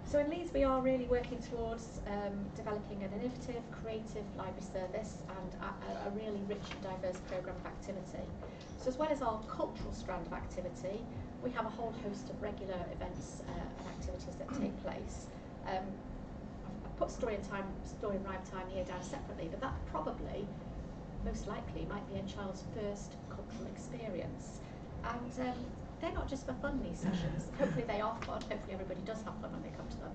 So in Leeds we are really working towards developing an innovative, creative library service and a really rich and diverse programme of activity. So as well as our cultural strand of activity, we have a whole host of regular events and activities that take place. I've put story and rhyme time here down separately, but that probably, most likely, might be a child's first cultural experience. And they're not just for fun, these sessions. Hopefully they are fun, hopefully everybody does have fun when they come to them.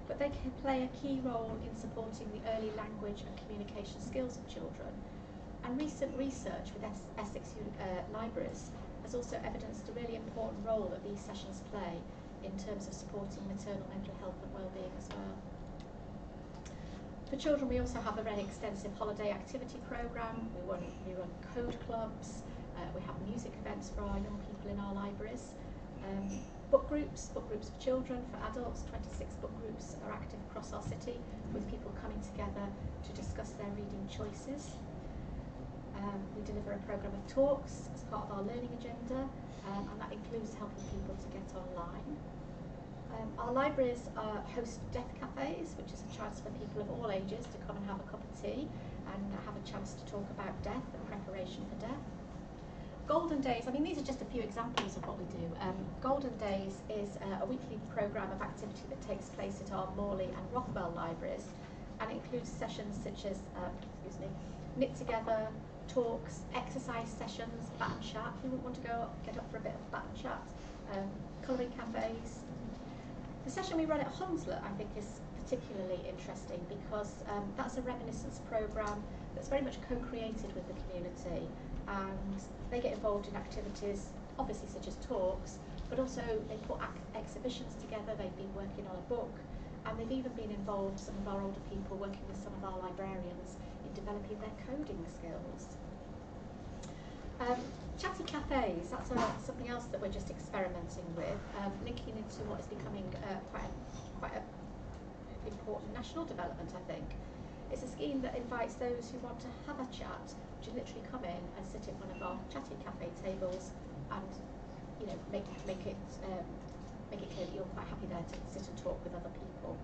But they can play a key role in supporting the early language and communication skills of children. And recent research with Essex libraries has also evidenced a really important role that these sessions play in terms of supporting maternal mental health and well-being as well. For children, we also have a very extensive holiday activity programme. We run code clubs. We have music events for our young people in our libraries. Book groups for children, for adults. 26 book groups are active across our city, with people coming together to discuss their reading choices. We deliver a programme of talks as part of our learning agenda, and that includes helping people to get online. Our libraries host death cafes, which is a chance for people of all ages to come and have a cup of tea and have a chance to talk about death and preparation for death. Golden Days, I mean, these are just a few examples of what we do. Golden Days is a weekly programme of activity that takes place at our Morley and Rothwell libraries, and it includes sessions such as, knit together, talks, exercise sessions, bat and chat. Who wouldn't want to get up for a bit of bat and chat? Colouring cafes. The session we run at Hunslet, I think, is particularly interesting because that's a reminiscence programme that's very much co-created with the community, and they get involved in activities, obviously such as talks, but also they put exhibitions together. They've been working on a book, and they've even been involved, some of our older people, working with some of our librarians in developing their coding skills. Chatty cafes, that's something else that we're just experimenting with, linking into what is becoming quite an important national development, I think. It's a scheme that invites those who want to have a chat to literally come in and sit at one of our chatty cafe tables and, you know, make it clear that you're quite happy there to sit and talk with other people.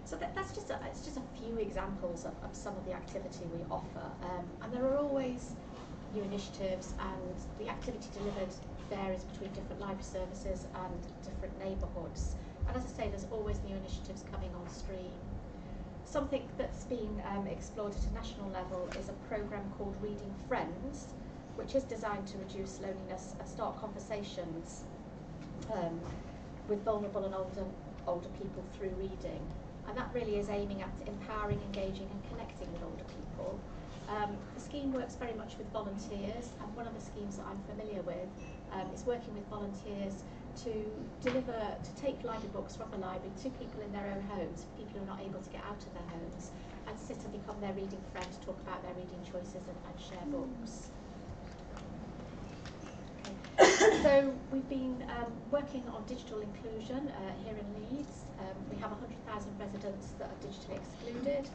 So it's just a few examples of some of the activity we offer, and there are always new initiatives, and the activity delivered varies between different library services and different neighbourhoods. And as I say, there's always new initiatives coming on stream. Something that's been explored at a national level is a programme called Reading Friends, which is designed to reduce loneliness and start conversations with vulnerable and older people through reading. And that really is aiming at empowering, engaging and connecting with older people. The scheme works very much with volunteers, and one of the schemes that I'm familiar with is working with volunteers to take library books from the library to people in their own homes, people who are not able to get out of their homes, and sit and become their reading friend, talk about their reading choices and share books. Okay. So we've been working on digital inclusion here in Leeds. We have 100,000 residents that are digitally excluded.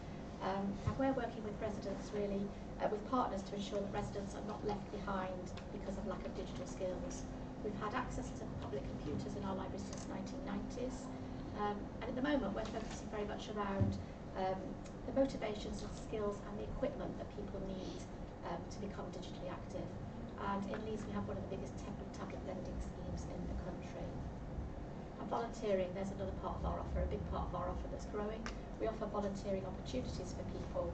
And we're working with residents really, with partners to ensure that residents are not left behind because of lack of digital skills. We've had access to public computers in our library since the 1990s. And at the moment we're focusing very much around the motivations and skills and the equipment that people need to become digitally active. And in Leeds we have one of the biggest tablet lending schemes in the country. And volunteering, there's another part of our offer, a big part of our offer that's growing. We offer volunteering opportunities for people,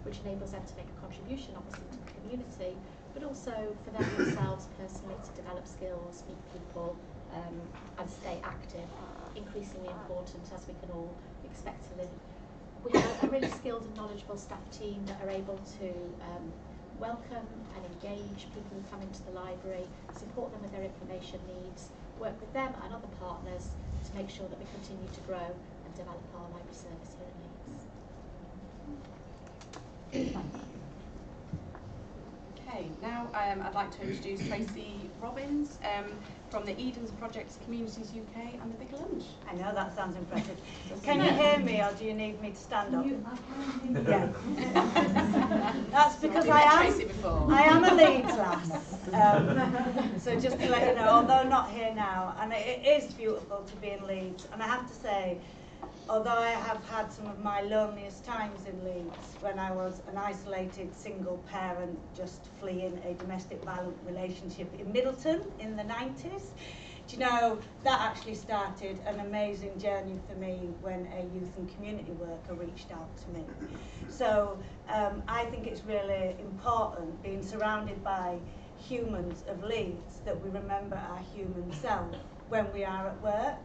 which enables them to make a contribution, obviously, to the community, but also for them themselves personally to develop skills, meet people, and stay active, increasingly important as we can all expect to live. We have a really skilled and knowledgeable staff team that are able to welcome and engage people who come into the library, support them with their information needs, work with them and other partners to make sure that we continue to grow and develop our library service here in Leeds. Okay, Okay, now I'd like to introduce Tracy Robbins from the Edens Project Communities UK and the Big Lunch. I know that sounds impressive. Can you hear me, or do you need me to stand up? I can hear you. Yeah. That's because I am a lead class. So just to let you know, although not here now, and it is beautiful to be in Leeds, and I have to say, although I have had some of my loneliest times in Leeds, when I was an isolated single parent just fleeing a domestic violent relationship in Middleton in the 90s, do you know, that actually started an amazing journey for me when a youth and community worker reached out to me. So I think it's really important, being surrounded by humans of Leeds, that we remember our human self when we are at work.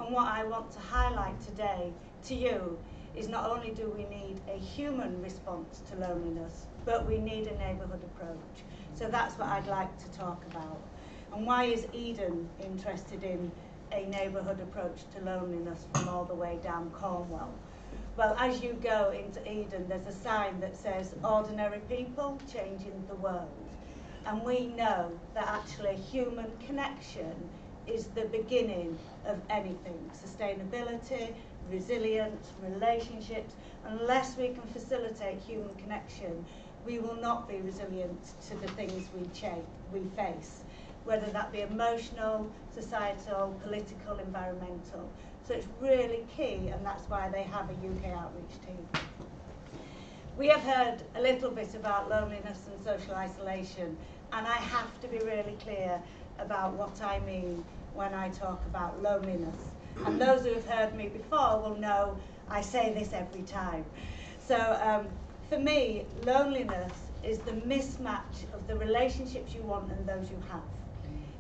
And what I want to highlight today to you is not only do we need a human response to loneliness, but we need a neighbourhood approach. So that's what I'd like to talk about. And why is Eden interested in a neighbourhood approach to loneliness from all the way down Cornwall? Well, as you go into Eden, there's a sign that says, ordinary people changing the world. And we know that actually human connection is the beginning of anything. Sustainability, resilience, relationships. Unless we can facilitate human connection, we will not be resilient to the things we face, whether that be emotional, societal, political, environmental. So it's really key, and that's why they have a UK outreach team. We have heard a little bit about loneliness and social isolation, and I have to be really clear about what I mean when I talk about loneliness. And those who have heard me before will know I say this every time. So for me, loneliness is the mismatch of the relationships you want and those you have.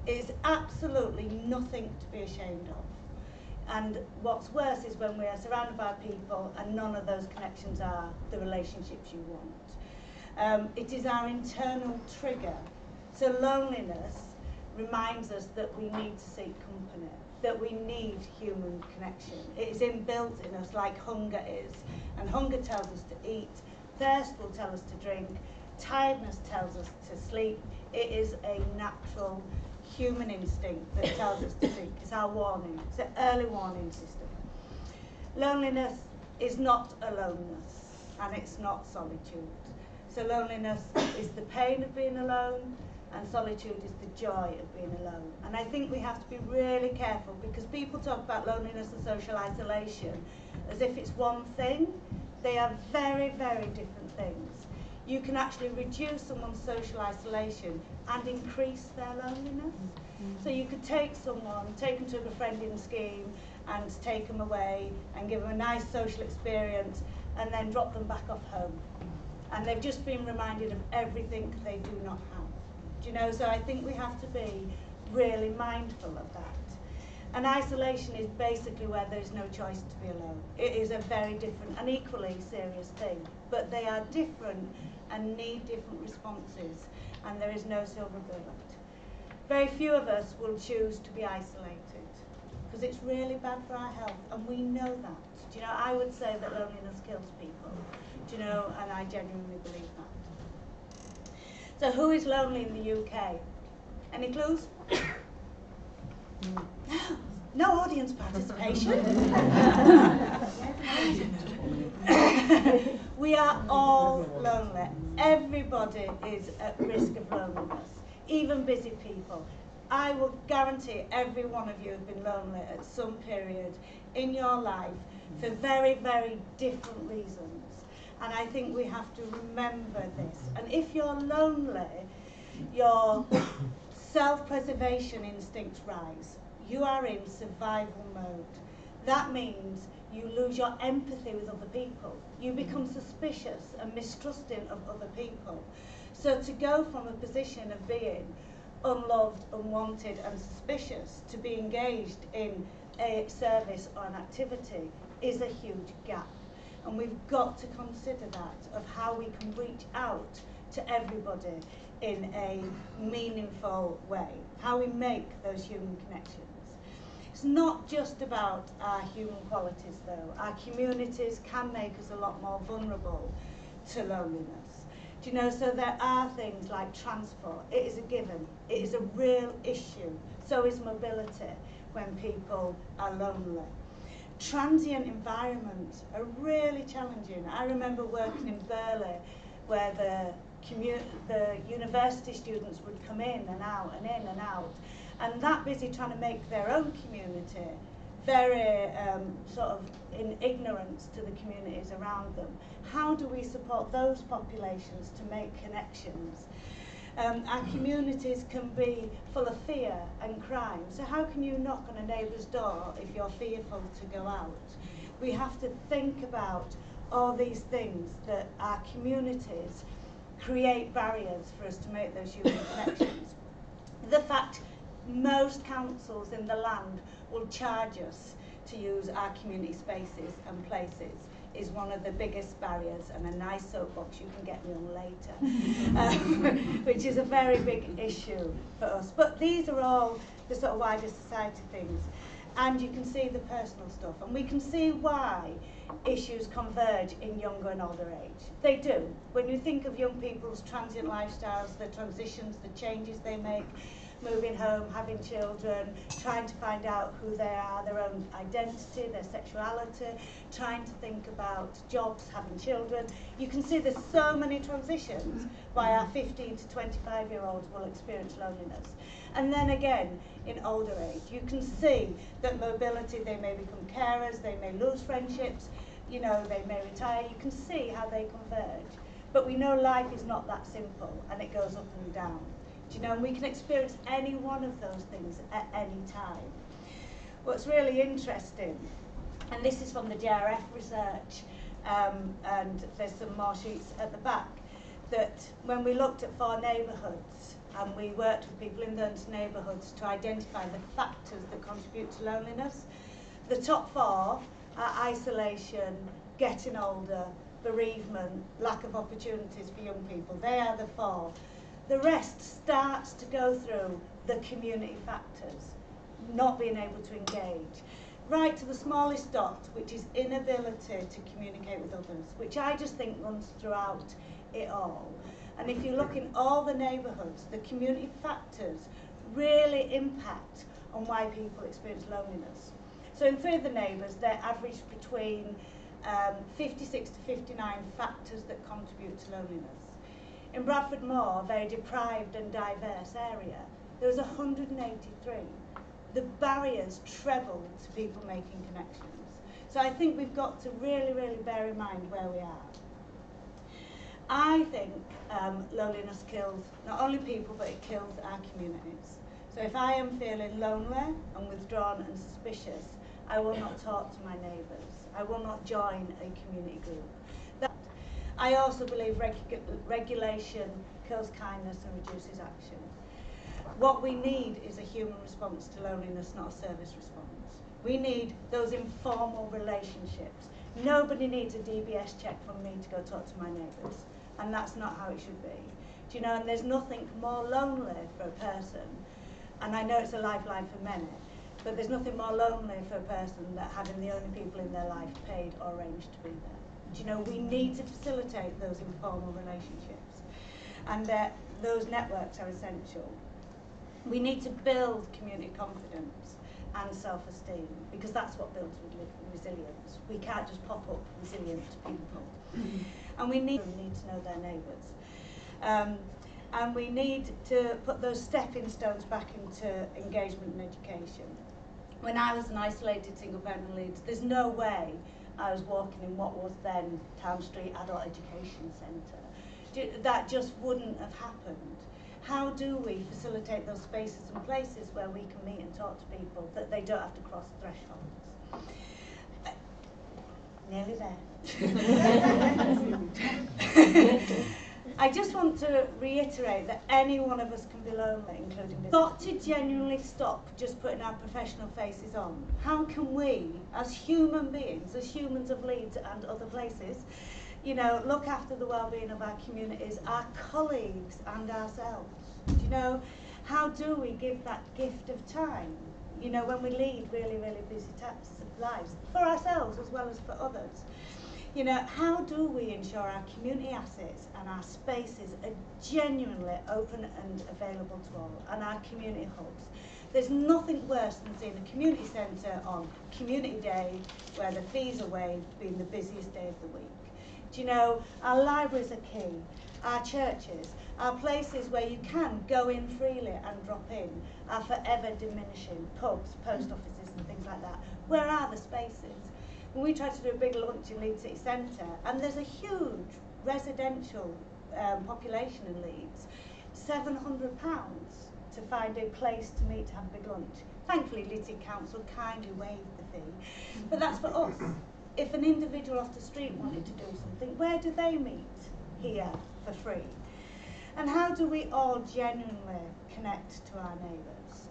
It's absolutely nothing to be ashamed of. And what's worse is when we are surrounded by people and none of those connections are the relationships you want. It is our internal trigger. So loneliness reminds us that we need to seek company, that we need human connection. It is inbuilt in us like hunger is. And hunger tells us to eat, thirst will tell us to drink, tiredness tells us to sleep. It is a natural human instinct that tells us to seek. It's our warning, it's an early warning system. Loneliness is not aloneness, and it's not solitude. So loneliness is the pain of being alone, and solitude is the joy of being alone. And I think we have to be really careful, because people talk about loneliness and social isolation as if it's one thing. They are very, very different things. You can actually reduce someone's social isolation and increase their loneliness. So you could take someone, take them to a befriending scheme and take them away and give them a nice social experience and then drop them back off home. And they've just been reminded of everything they do not have. Do you know, so I think we have to be really mindful of that. And isolation is basically where there is no choice to be alone. It is a very different and equally serious thing, but they are different and need different responses, and there is no silver bullet. Very few of us will choose to be isolated, because it's really bad for our health, and we know that. Do you know, I would say that loneliness kills people, do you know, and I genuinely believe that. So who is lonely in the UK? Any clues? No audience participation. We are all lonely. Everybody is at risk of loneliness, even busy people. I will guarantee every one of you have been lonely at some period in your life for very, very different reasons. And I think we have to remember this. And if you're lonely, your self-preservation instincts rise. You are in survival mode. That means you lose your empathy with other people. You become suspicious and mistrusting of other people. So to go from a position of being unloved, unwanted and suspicious to be engaged in a service or an activity is a huge gap. And we've got to consider that, of how we can reach out to everybody in a meaningful way, how we make those human connections. It's not just about our human qualities though. Our communities can make us a lot more vulnerable to loneliness. Do you know, so there are things like transport. It is a given. It is a real issue. So is mobility when people are lonely. Transient environments are really challenging. I remember working in Burley where the university students would come in and out and in and out, and that busy trying to make their own community, very sort of in ignorance to the communities around them. How do we support those populations to make connections? Our communities can be full of fear and crime, so how can you knock on a neighbour's door if you're fearful to go out? We have to think about all these things that our communities create barriers for us to make those human connections. The fact most councils in the land will charge us to use our community spaces and places is one of the biggest barriers, and a nice soapbox you can get me on later, which is a very big issue for us. But these are all the sort of wider society things, and you can see the personal stuff, and we can see why issues converge in younger and older age. They do. When you think of young people's transient lifestyles, the transitions, the changes they make, moving home, having children, trying to find out who they are, their own identity, their sexuality, trying to think about jobs, having children. You can see there's so many transitions why our 15 to 25-year-olds will experience loneliness. And then again, in older age, you can see that mobility, they may become carers, they may lose friendships, you know, they may retire. You can see how they converge. But we know life is not that simple, and it goes up and down. Do you know, and we can experience any one of those things at any time. What's really interesting, and this is from the JRF research, and there's some more sheets at the back, that when we looked at 4 neighbourhoods and we worked with people in those neighbourhoods to identify the factors that contribute to loneliness, the top 4 are isolation, getting older, bereavement, lack of opportunities for young people. They are the 4. The rest starts to go through the community factors, not being able to engage, right to the smallest dot, which is inability to communicate with others, which I just think runs throughout it all. And if you look in all the neighbourhoods, the community factors really impact on why people experience loneliness. So in 3 of the neighbours, they're averaged between 56 to 59 factors that contribute to loneliness. In Bradford Moor, a very deprived and diverse area, there was 183. The barriers trebled to people making connections. So I think we've got to really, really bear in mind where we are. I think loneliness kills not only people, but it kills our communities. So if I am feeling lonely and withdrawn and suspicious, I will not talk to my neighbours. I will not join a community group. I also believe regulation kills kindness and reduces action. What we need is a human response to loneliness, not a service response. We need those informal relationships. Nobody needs a DBS check from me to go talk to my neighbours, and that's not how it should be. Do you know, and there's nothing more lonely for a person, and I know it's a lifeline for many, but there's nothing more lonely for a person than having the only people in their life paid or arranged to be there. Do you know, we need to facilitate those informal relationships, and those networks are essential. We need to build community confidence and self-esteem, because that's what builds resilience. We can't just pop up resilient people. And we need to know their neighbours. And we need to put those stepping stones back into engagement and education. When I was an isolated single parent in Leeds, there's no way I was walking in what was then Town Street Adult Education Centre. That just wouldn't have happened. How do we facilitate those spaces and places where we can meet and talk to people, that they don't have to cross thresholds? Nearly there. I just want to reiterate that any one of us can be lonely, including business. Got to genuinely stop just putting our professional faces on. How can we, as human beings, as humans of Leeds and other places, you know, look after the well-being of our communities, our colleagues and ourselves? You know, how do we give that gift of time, you know, when we lead really, really busy lives, for ourselves as well as for others? You know, how do we ensure our community assets and our spaces are genuinely open and available to all, and our community hubs? There's nothing worse than seeing a community centre on community day where the fees are waived being the busiest day of the week. Do you know, our libraries are key, our churches, our places where you can go in freely and drop in are forever diminishing, pubs, post offices and things like that. Where are the spaces? When we tried to do a big lunch in Leeds City Centre, and there's a huge residential population in Leeds, £700 to find a place to meet to have a big lunch. Thankfully, Leeds City Council kindly waived the fee, but that's for us. If an individual off the street wanted to do something, where do they meet? Here, for free. And how do we all genuinely connect to our neighbours?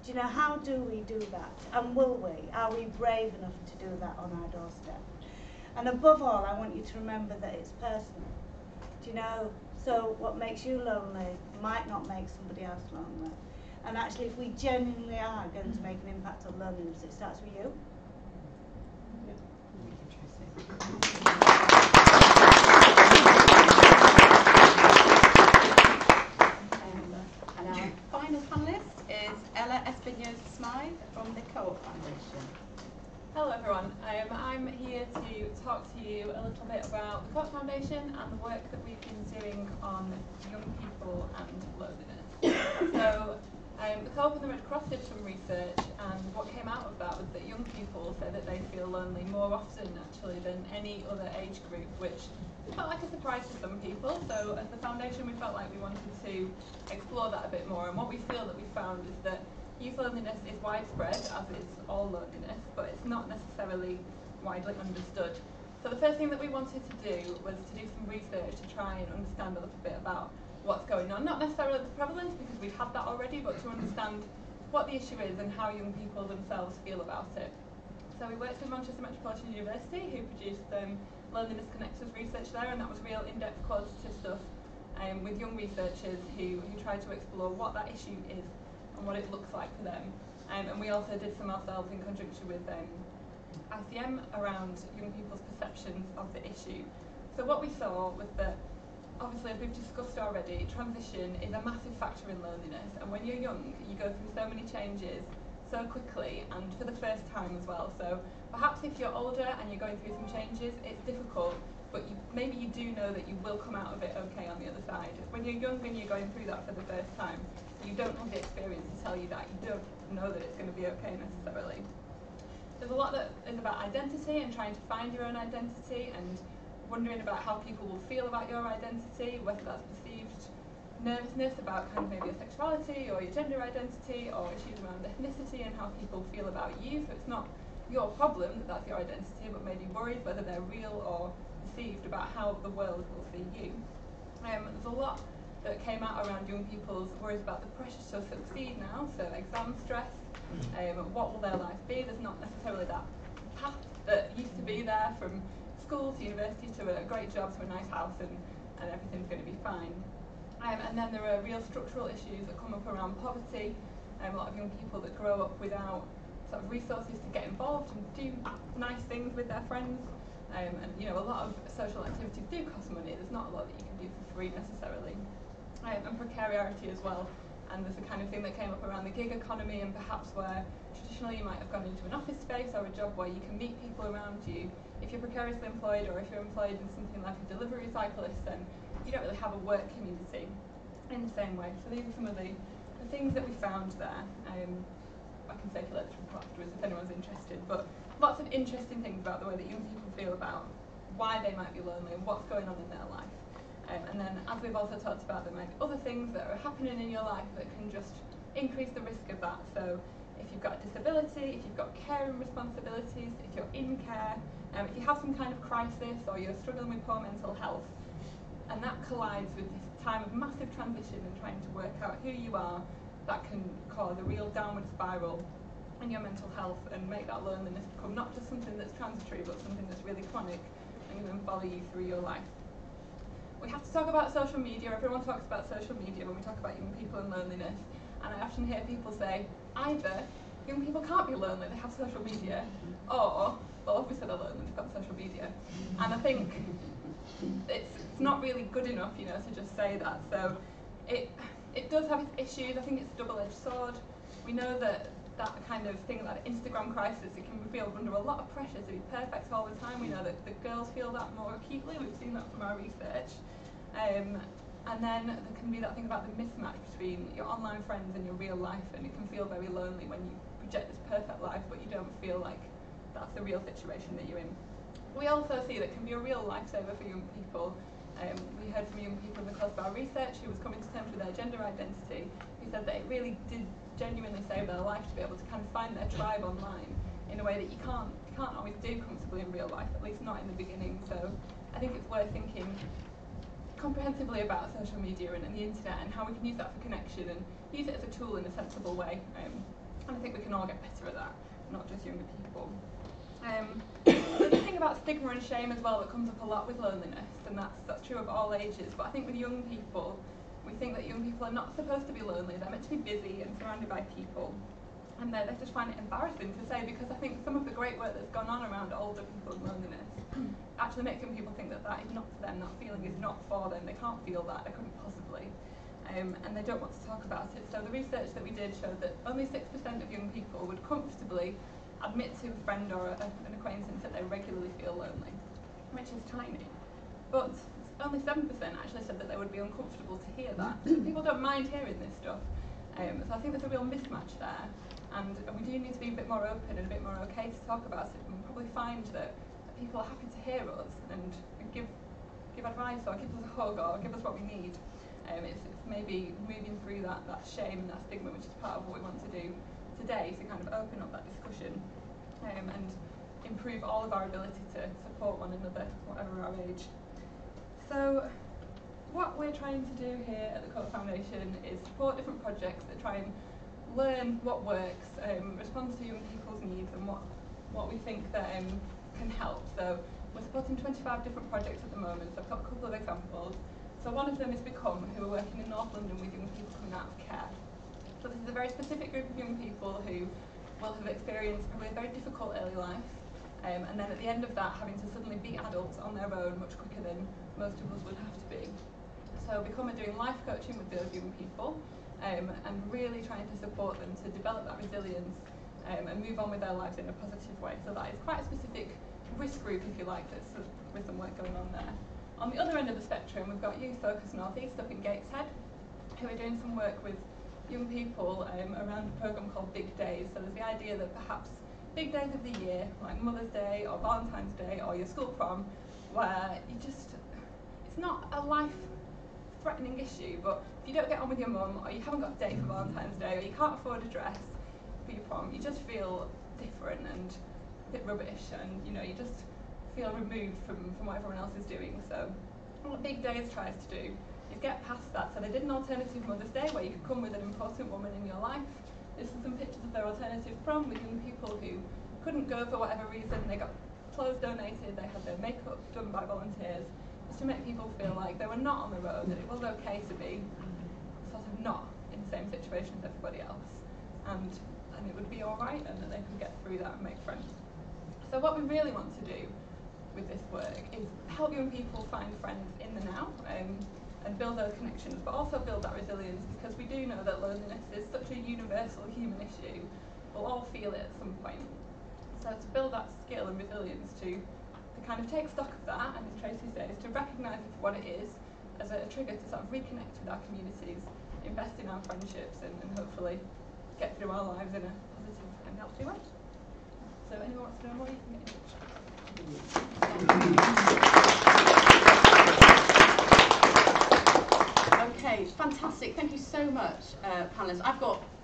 Do you know, how do we do that? And will we? Are we brave enough to do that on our doorstep? And above all, I want you to remember that it's personal. Do you know, so what makes you lonely might not make somebody else lonely. And actually, if we genuinely are going to make an impact on loneliness, it starts with you. And our final panellist is Ella Espinosa-Smythe from the Co-op Foundation. Hello everyone, I'm here to talk to you a little bit about the Co-op Foundation and the work that we've been doing on young people and loneliness. So the Co-op and the Red Cross did some research, and what came out of that was that young people say that they feel lonely more often actually than any other age group, which felt like a surprise to some people. So as the foundation, we felt like we wanted to explore that a bit more, and what we feel that we found is that youth loneliness is widespread, as is all loneliness, but it's not necessarily widely understood. So the first thing that we wanted to do was to do some research to try and understand a little bit about what's going on, not necessarily the prevalence because we have that already, but to understand what the issue is and how young people themselves feel about it. So we worked with Manchester Metropolitan University, who produced Loneliness Connectors research there, and that was real in-depth qualitative stuff with young researchers who tried to explore what that issue is and what it looks like for them. And we also did some ourselves in conjunction with ICM around young people's perceptions of the issue. So what we saw was that, obviously, as we've discussed already, transition is a massive factor in loneliness, and when you're young, you go through so many changes so quickly and for the first time as well. So perhaps if you're older and you're going through some changes, it's difficult, but maybe you do know that you will come out of it okay on the other side. When you're young and you're going through that for the first time, you don't have the experience to tell you that. You don't know that it's going to be okay necessarily. There's a lot that is about identity and trying to find your own identity and wondering about how people will feel about your identity, whether that's perceived nervousness about kind of maybe your sexuality or your gender identity, or issues around ethnicity and how people feel about you. So it's not your problem that that's your identity, but maybe worries whether they're real or perceived about how the world will see you. There's a lot that came out around young people's worries about the pressure to succeed now, so exam stress, what will their life be? There's not necessarily that path that used to be there from school to university to a great job to a nice house, and everything's going to be fine. And then there are real structural issues that come up around poverty. A lot of young people that grow up without sort of resources to get involved and do nice things with their friends. And you know, a lot of social activities do cost money. There's not a lot that you can do for free necessarily. And precariety as well. And there's the kind of thing that came up around the gig economy, and perhaps where traditionally you might have gone into an office space or a job where you can meet people around you. If you're precariously employed, or if you're employed in something like a delivery cyclist, then you don't really have a work community in the same way. So these are some of the things that we found there. I can circulate this report afterwards if anyone's interested, but lots of interesting things about the way that young people feel about why they might be lonely and what's going on in their life. And then, as we've also talked about, there might be other things that are happening in your life that can just increase the risk of that. So if you've got a disability, if you've got care and responsibilities, if you're in care, if you have some kind of crisis or you're struggling with poor mental health, and that collides with this time of massive transition and trying to work out who you are, that can cause a real downward spiral in your mental health and make that loneliness become not just something that's transitory, but something that's really chronic and can follow you through your life. We have to talk about social media. Everyone talks about social media when we talk about young people and loneliness, and I often hear people say, either young people can't be lonely, they have social media, or, well, obviously they're lonely, they've got social media. And I think it's not really good enough, you know, to just say that. So it does have its issues. I think it's a double-edged sword. We know that kind of thing, that Instagram crisis, it can feel under a lot of pressure to be perfect all the time. We know that the girls feel that more acutely. We've seen that from our research. And then there can be that thing about the mismatch between your online friends and your real life, and it can feel very lonely when you project this perfect life but you don't feel like that's the real situation that you're in. We also see that it can be a real lifesaver for young people. We heard from young people in the course of our research who was coming to terms with their gender identity, who said that it really did genuinely save their life to be able to kind of find their tribe online in a way that you can't always do comfortably in real life, at least not in the beginning. So I think it's worth thinking comprehensively about social media and the internet and how we can use that for connection and use it as a tool in a sensible way. And I think we can all get better at that, not just younger people. There's a thing about stigma and shame as well that comes up a lot with loneliness, and that's true of all ages, but I think with young people, we think that young people are not supposed to be lonely, they're meant to be busy and surrounded by people. And they just find it embarrassing to say, because I think some of the great work that's gone on around older people and loneliness actually makes young people think that that is not for them, that feeling is not for them, they can't feel that, they couldn't possibly. And they don't want to talk about it. So the research that we did showed that only 6% of young people would comfortably admit to a friend or an acquaintance that they regularly feel lonely, which is tiny. But only 7% actually said that they would be uncomfortable to hear that. So people don't mind hearing this stuff. So I think there's a real mismatch there. And we do need to be a bit more open and a bit more okay to talk about it. And we'll probably find that people are happy to hear us and give advice or give us a hug or give us what we need. It's maybe moving through that shame and that stigma, which is part of what we want to do today, to kind of open up that discussion and improve all of our ability to support one another, whatever our age. So what we're trying to do here at the Court Foundation is support different projects that try and learn what works, respond to young people's needs and what we think that can help. So we're supporting 25 different projects at the moment, so I've got a couple of examples. So one of them is Become, who are working in North London with young people coming out of care. So this is a very specific group of young people who will have experienced probably a very difficult early life, and then at the end of that having to suddenly be adults on their own much quicker than most of us would have to be. So Become are doing life coaching with those young people and really trying to support them to develop that resilience and move on with their lives in a positive way. So that is quite a specific risk group, if you like, that's with some work going on there. On the other end of the spectrum, we've got Youth Focus North East up in Gateshead, who are doing some work with young people around a programme called Big Days. So there's the idea that perhaps big days of the year, like Mother's Day or Valentine's Day or your school prom, where it's not a life-threatening issue, but if you don't get on with your mum, or you haven't got a date for Valentine's Day, or you can't afford a dress for your prom, you just feel different and a bit rubbish, and you just feel removed from what everyone else is doing. So what Big Days tries to do is get past that. So they did an alternative Mother's Day where you could come with an important woman in your life. This is some pictures of their alternative prom with young people who couldn't go for whatever reason. They got clothes donated, they had their makeup done by volunteers, just to make people feel like they were not on their own, that it was okay to be sort of not in the same situation as everybody else, and it would be alright, and that they could get through that and make friends. So what we really want to do with this work is help young people find friends in the now and build those connections, but also build that resilience, because we do know that loneliness is such a universal human issue. We'll all feel it at some point. So to build that skill and resilience to kind of take stock of that, and as Tracy says, to recognise it for what it is, as a trigger to sort of reconnect with our communities, invest in our friendships, and hopefully get through our lives in a positive and healthy way. So anyone wants to know more, you can get in touch. Okay, fantastic. Thank you so much, panellists.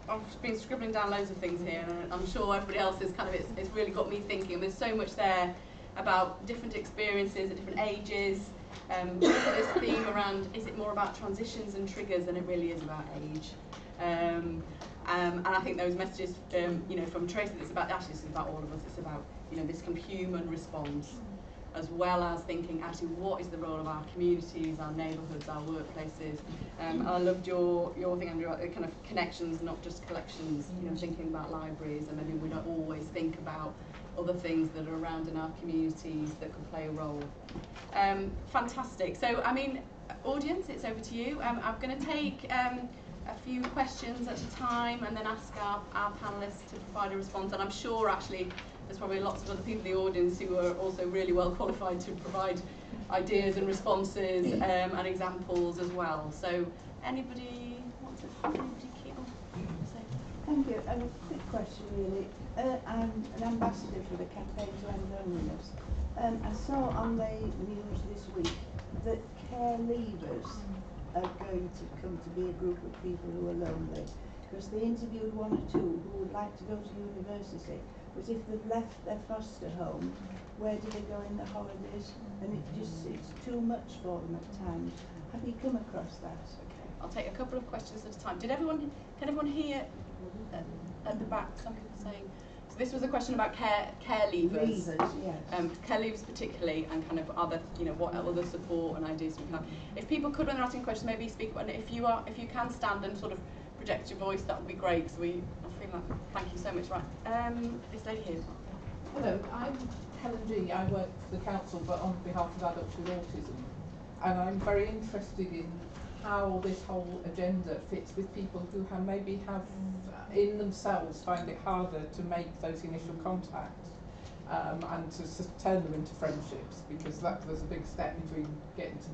I've been scribbling down loads of things here, and I'm sure everybody else is it's really got me thinking. There's so much there about different experiences at different ages. This theme around, is it more about transitions and triggers than it really is about age? And I think those messages, from Tracy, it's about all of us. It's about, this kind of human response. as well as thinking actually what is the role of our communities, our neighbourhoods, our workplaces. I loved your thing, Andrew, about the kind of connections, not just collections, you know, thinking about libraries, and maybe we don't always think about other things that are around in our communities that could play a role. Fantastic. So, I mean, audience, it's over to you. I'm going to take a few questions at a time and then ask our panellists to provide a response. And I'm sure actually there's probably lots of other people in the audience who are also really well qualified to provide ideas and responses and examples as well. So anybody want to keep on? Thank you. A quick question really. I'm an ambassador for the campaign to end loneliness. I saw on the news this week that care leavers are going to come to be a group of people who are lonely, because they interviewed one or two who would like to go to university, but if they've left their foster home, where do they go in the holidays? And it's too much for them at times. Have you come across that? Okay, I'll take a couple of questions at a time. Can everyone hear at the back some people saying? So this was a question about care leavers. Yes. Care leavers particularly, and kind of other, you know, what other support and ideas we have. If people could, when they're asking questions, maybe speak up. And if you can stand and sort of project your voice, that would be great. So I feel like, thank you so much. Right, this lady here. Hello, I'm Helen G. I work for the council, but on behalf of adults with autism, and I'm very interested in how this whole agenda fits with people who maybe have in themselves find it harder to make those initial contacts and to turn them into friendships, because there's a big step between getting to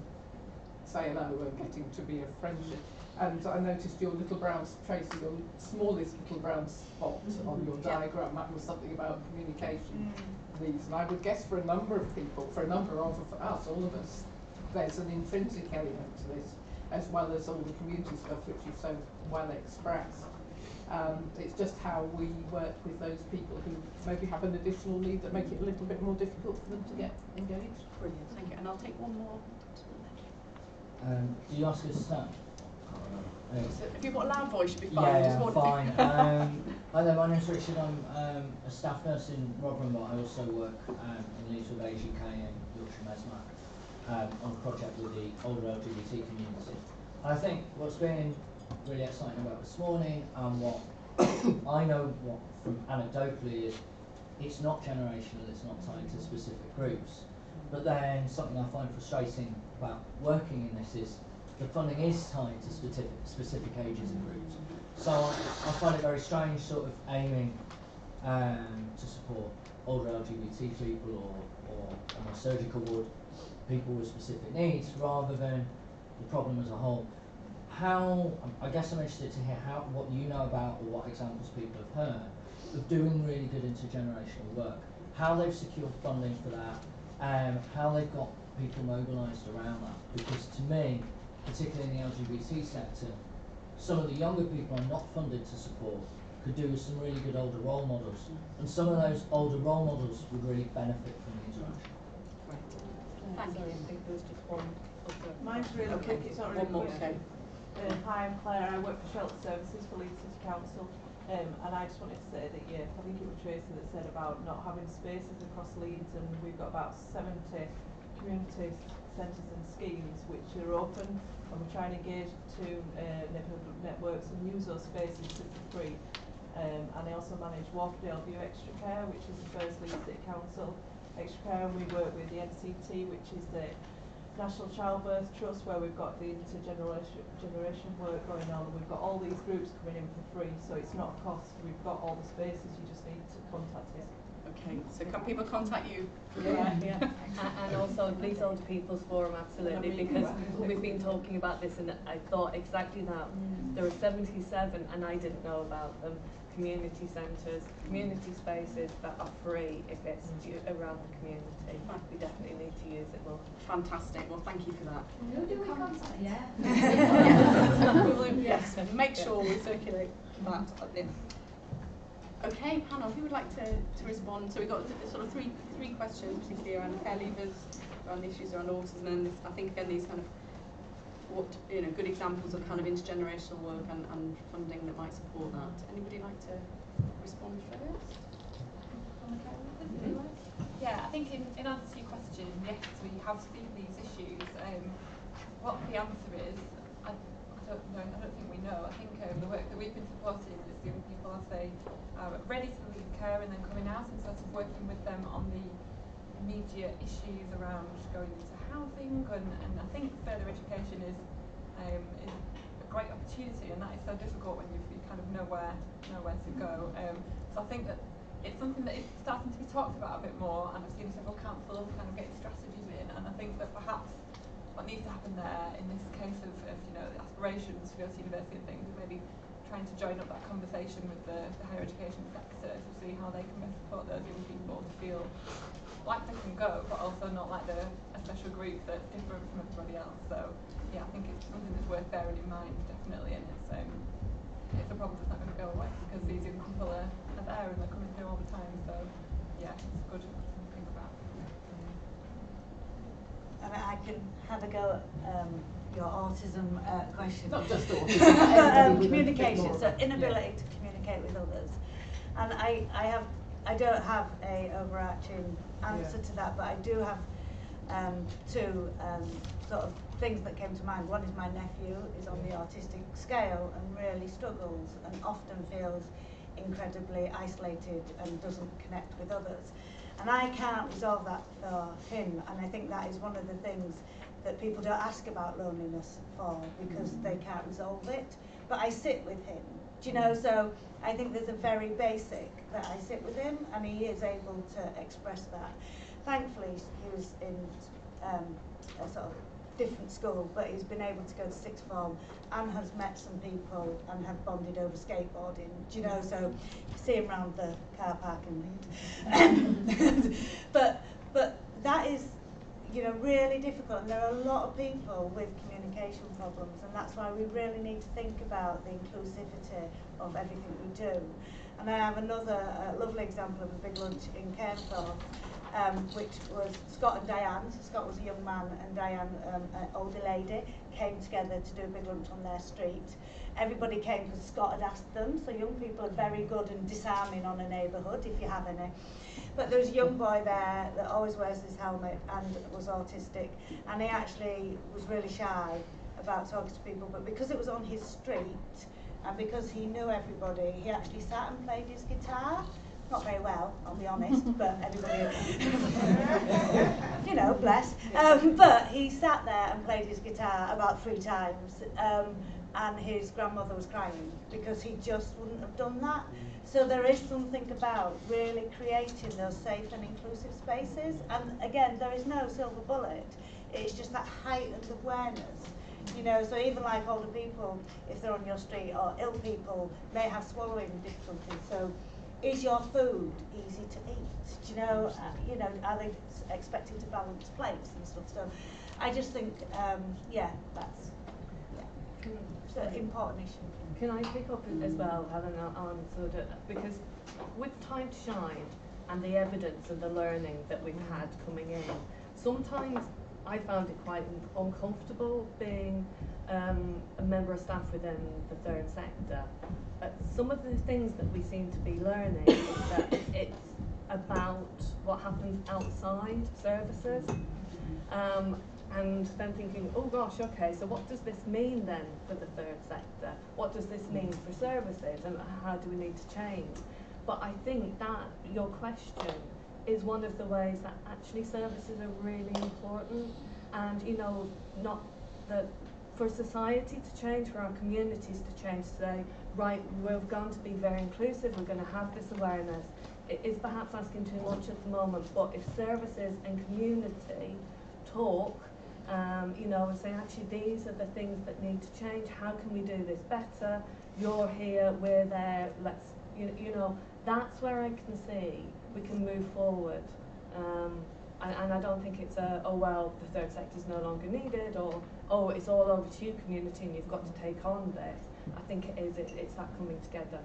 say hello and getting to be a friendship. And I noticed your little brown, Tracy, your smallest little brown spot on your diagram, that was something about communication needs. And I would guess for a number of people, for us, all of us, there's an intrinsic element to this, as well as all the community stuff which you've so well expressed. It's just how we work with those people who maybe have an additional need that make it a little bit more difficult for them to get engaged. Brilliant, thank you. And I'll take one more. Do you ask us to start? So if you've got a loud voice, you'll be fine. Yeah, I'm fine. Hi there, my name's Richard. I'm a staff nurse in Rotherham, but I also work in Leeds with Age UK and Yorkshire Mesmer on a project with the older LGBT community. And I think what's been really exciting about this morning, and what I know from anecdotally, is it's not generational, it's not tied to specific groups. But then something I find frustrating about working in this is the funding is tied to specific ages and groups. So I find it very strange sort of aiming to support older LGBT people or on a surgical ward, people with specific needs, rather than the problem as a whole. I guess I'm interested to hear what you know about, or what examples people have heard of doing really good intergenerational work, how they've secured funding for that, how they've got people mobilised around that. Because to me, particularly in the LGBT sector, some of the younger people are not funded to support could do with some really good older role models, and some of those older role models would really benefit from the interaction. Right. Thank you. I think there was just one. Mine's really quick, it's not really quick. Hi, I'm Claire. I work for Shelter Services for Leeds City Council, and I just wanted to say that, I think it was Tracy that said about not having spaces across Leeds, and we've got about 70 community centres and schemes which are open, and we're trying to engage to neighbourhood networks and use those spaces for free. And I also manage Wharfdale View Extra Care, which is the first Leeds City Council Extra Care, and we work with the NCT, which is the National Childbirth Trust, where we've got the intergeneration work going on, and we've got all these groups coming in for free, so it's not a cost. We've got all the spaces, you just need to contact us. Okay, so can people contact you? Yeah. And also Leeds Older People's Forum, absolutely, because we've been talking about this, and I thought exactly that. There are 77, and I didn't know about them, community centres, community spaces that are free if it's around the community. We definitely need to use it more. Fantastic, well thank you for that. Who do we contact? Yeah. Yes, make sure we circulate that. Okay, panel, who would like to respond? So we've got sort of three questions, particularly around care leavers, around issues around autism, and I think again these kind of good examples of kind of intergenerational work and funding that might support that. Anybody like to respond first? Yeah, I think think in answer to your question, yes, we have seen these issues. What the answer is, I don't know. I don't think we know. I think the work that we've been supporting is young people as they are ready to leave care and then coming out, and sort of working with them on the immediate issues around going into housing, and I think further education is a great opportunity, and that is so difficult when you kind of know where to go. So I think that it's something that is starting to be talked about a bit more, and I've seen several councils kind of getting strategies in, and I think that perhaps what needs to happen there in this case of you know, the aspirations to go to university and things is maybe trying to join up that conversation with the higher education sector to see how they can best support those young people to feel like they can go, but also not like they're a special group that's different from everybody else. So yeah, I think it's something that's worth bearing in mind, definitely, and it's a problem that's not going to go away because these young people are there and they're coming through all the time. So yeah, it's good to think about. And I can have a go at your autism question. Not just autism. Communication, so inability to communicate with others. And I don't have a overarching answer to that, but I do have two sort of things that came to mind. One is my nephew is on the autistic scale and really struggles and often feels incredibly isolated and doesn't connect with others. And I can't resolve that for him, and I think that is one of the things that people don't ask about loneliness for because they can't resolve it. But I sit with him, do you know, so I think there's a very basic that I sit with him and he is able to express that. Thankfully, he was in a sort of different school, but he's been able to go to sixth form and has met some people and have bonded over skateboarding, do you know, so you see him around the car park and but that is, you know, really difficult, and there are a lot of people with communication problems, and that's why we really need to think about the inclusivity of everything we do. And I have another lovely example of a big lunch in Cairnthorpe, which was Scott and Diane. So Scott was a young man and Diane, an older lady, came together to do a big lunch on their street. Everybody came because Scott had asked them, so young people are very good in disarming on a neighbourhood, if you have any. But there was a young boy there that always wears his helmet and was autistic, and he actually was really shy about talking to people, but because it was on his street and because he knew everybody, he actually sat and played his guitar. Not very well, I'll be honest, but everybody, you know, bless. But he sat there and played his guitar about 3 times, and his grandmother was crying because he just wouldn't have done that. So there is something about really creating those safe and inclusive spaces. And again, there is no silver bullet. It's just that heightened awareness. You know, so even like older people, if they're on your street, or ill people may have swallowing difficulties. So is your food easy to eat? Do you know, are they expected to balance plates and stuff? So I just think, yeah, that's it's an important issue. Can I pick up as well, Helen, on sort of, because with Time to Shine and the evidence and the learning that we've had coming in, sometimes I found it quite uncomfortable being a member of staff within the third sector. Some of the things that we seem to be learning is that it's about what happens outside services. And then thinking, oh gosh, okay, so what does this mean then for the third sector? What does this mean for services, and how do we need to change? But I think that your question is one of the ways that actually services are really important, and you know, not that for society to change, for our communities to change, to say, right, we're going to be very inclusive, we're going to have this awareness. It is perhaps asking too much at the moment, but if services and community talk, you know, and say, actually, these are the things that need to change. How can we do this better? You're here, we're there. Let's, you know, that's where I can see we can move forward. And I don't think it's oh well, the third sector is no longer needed, or oh, it's all over to you, community, and you've got to take on this. I think it is. It's that coming together.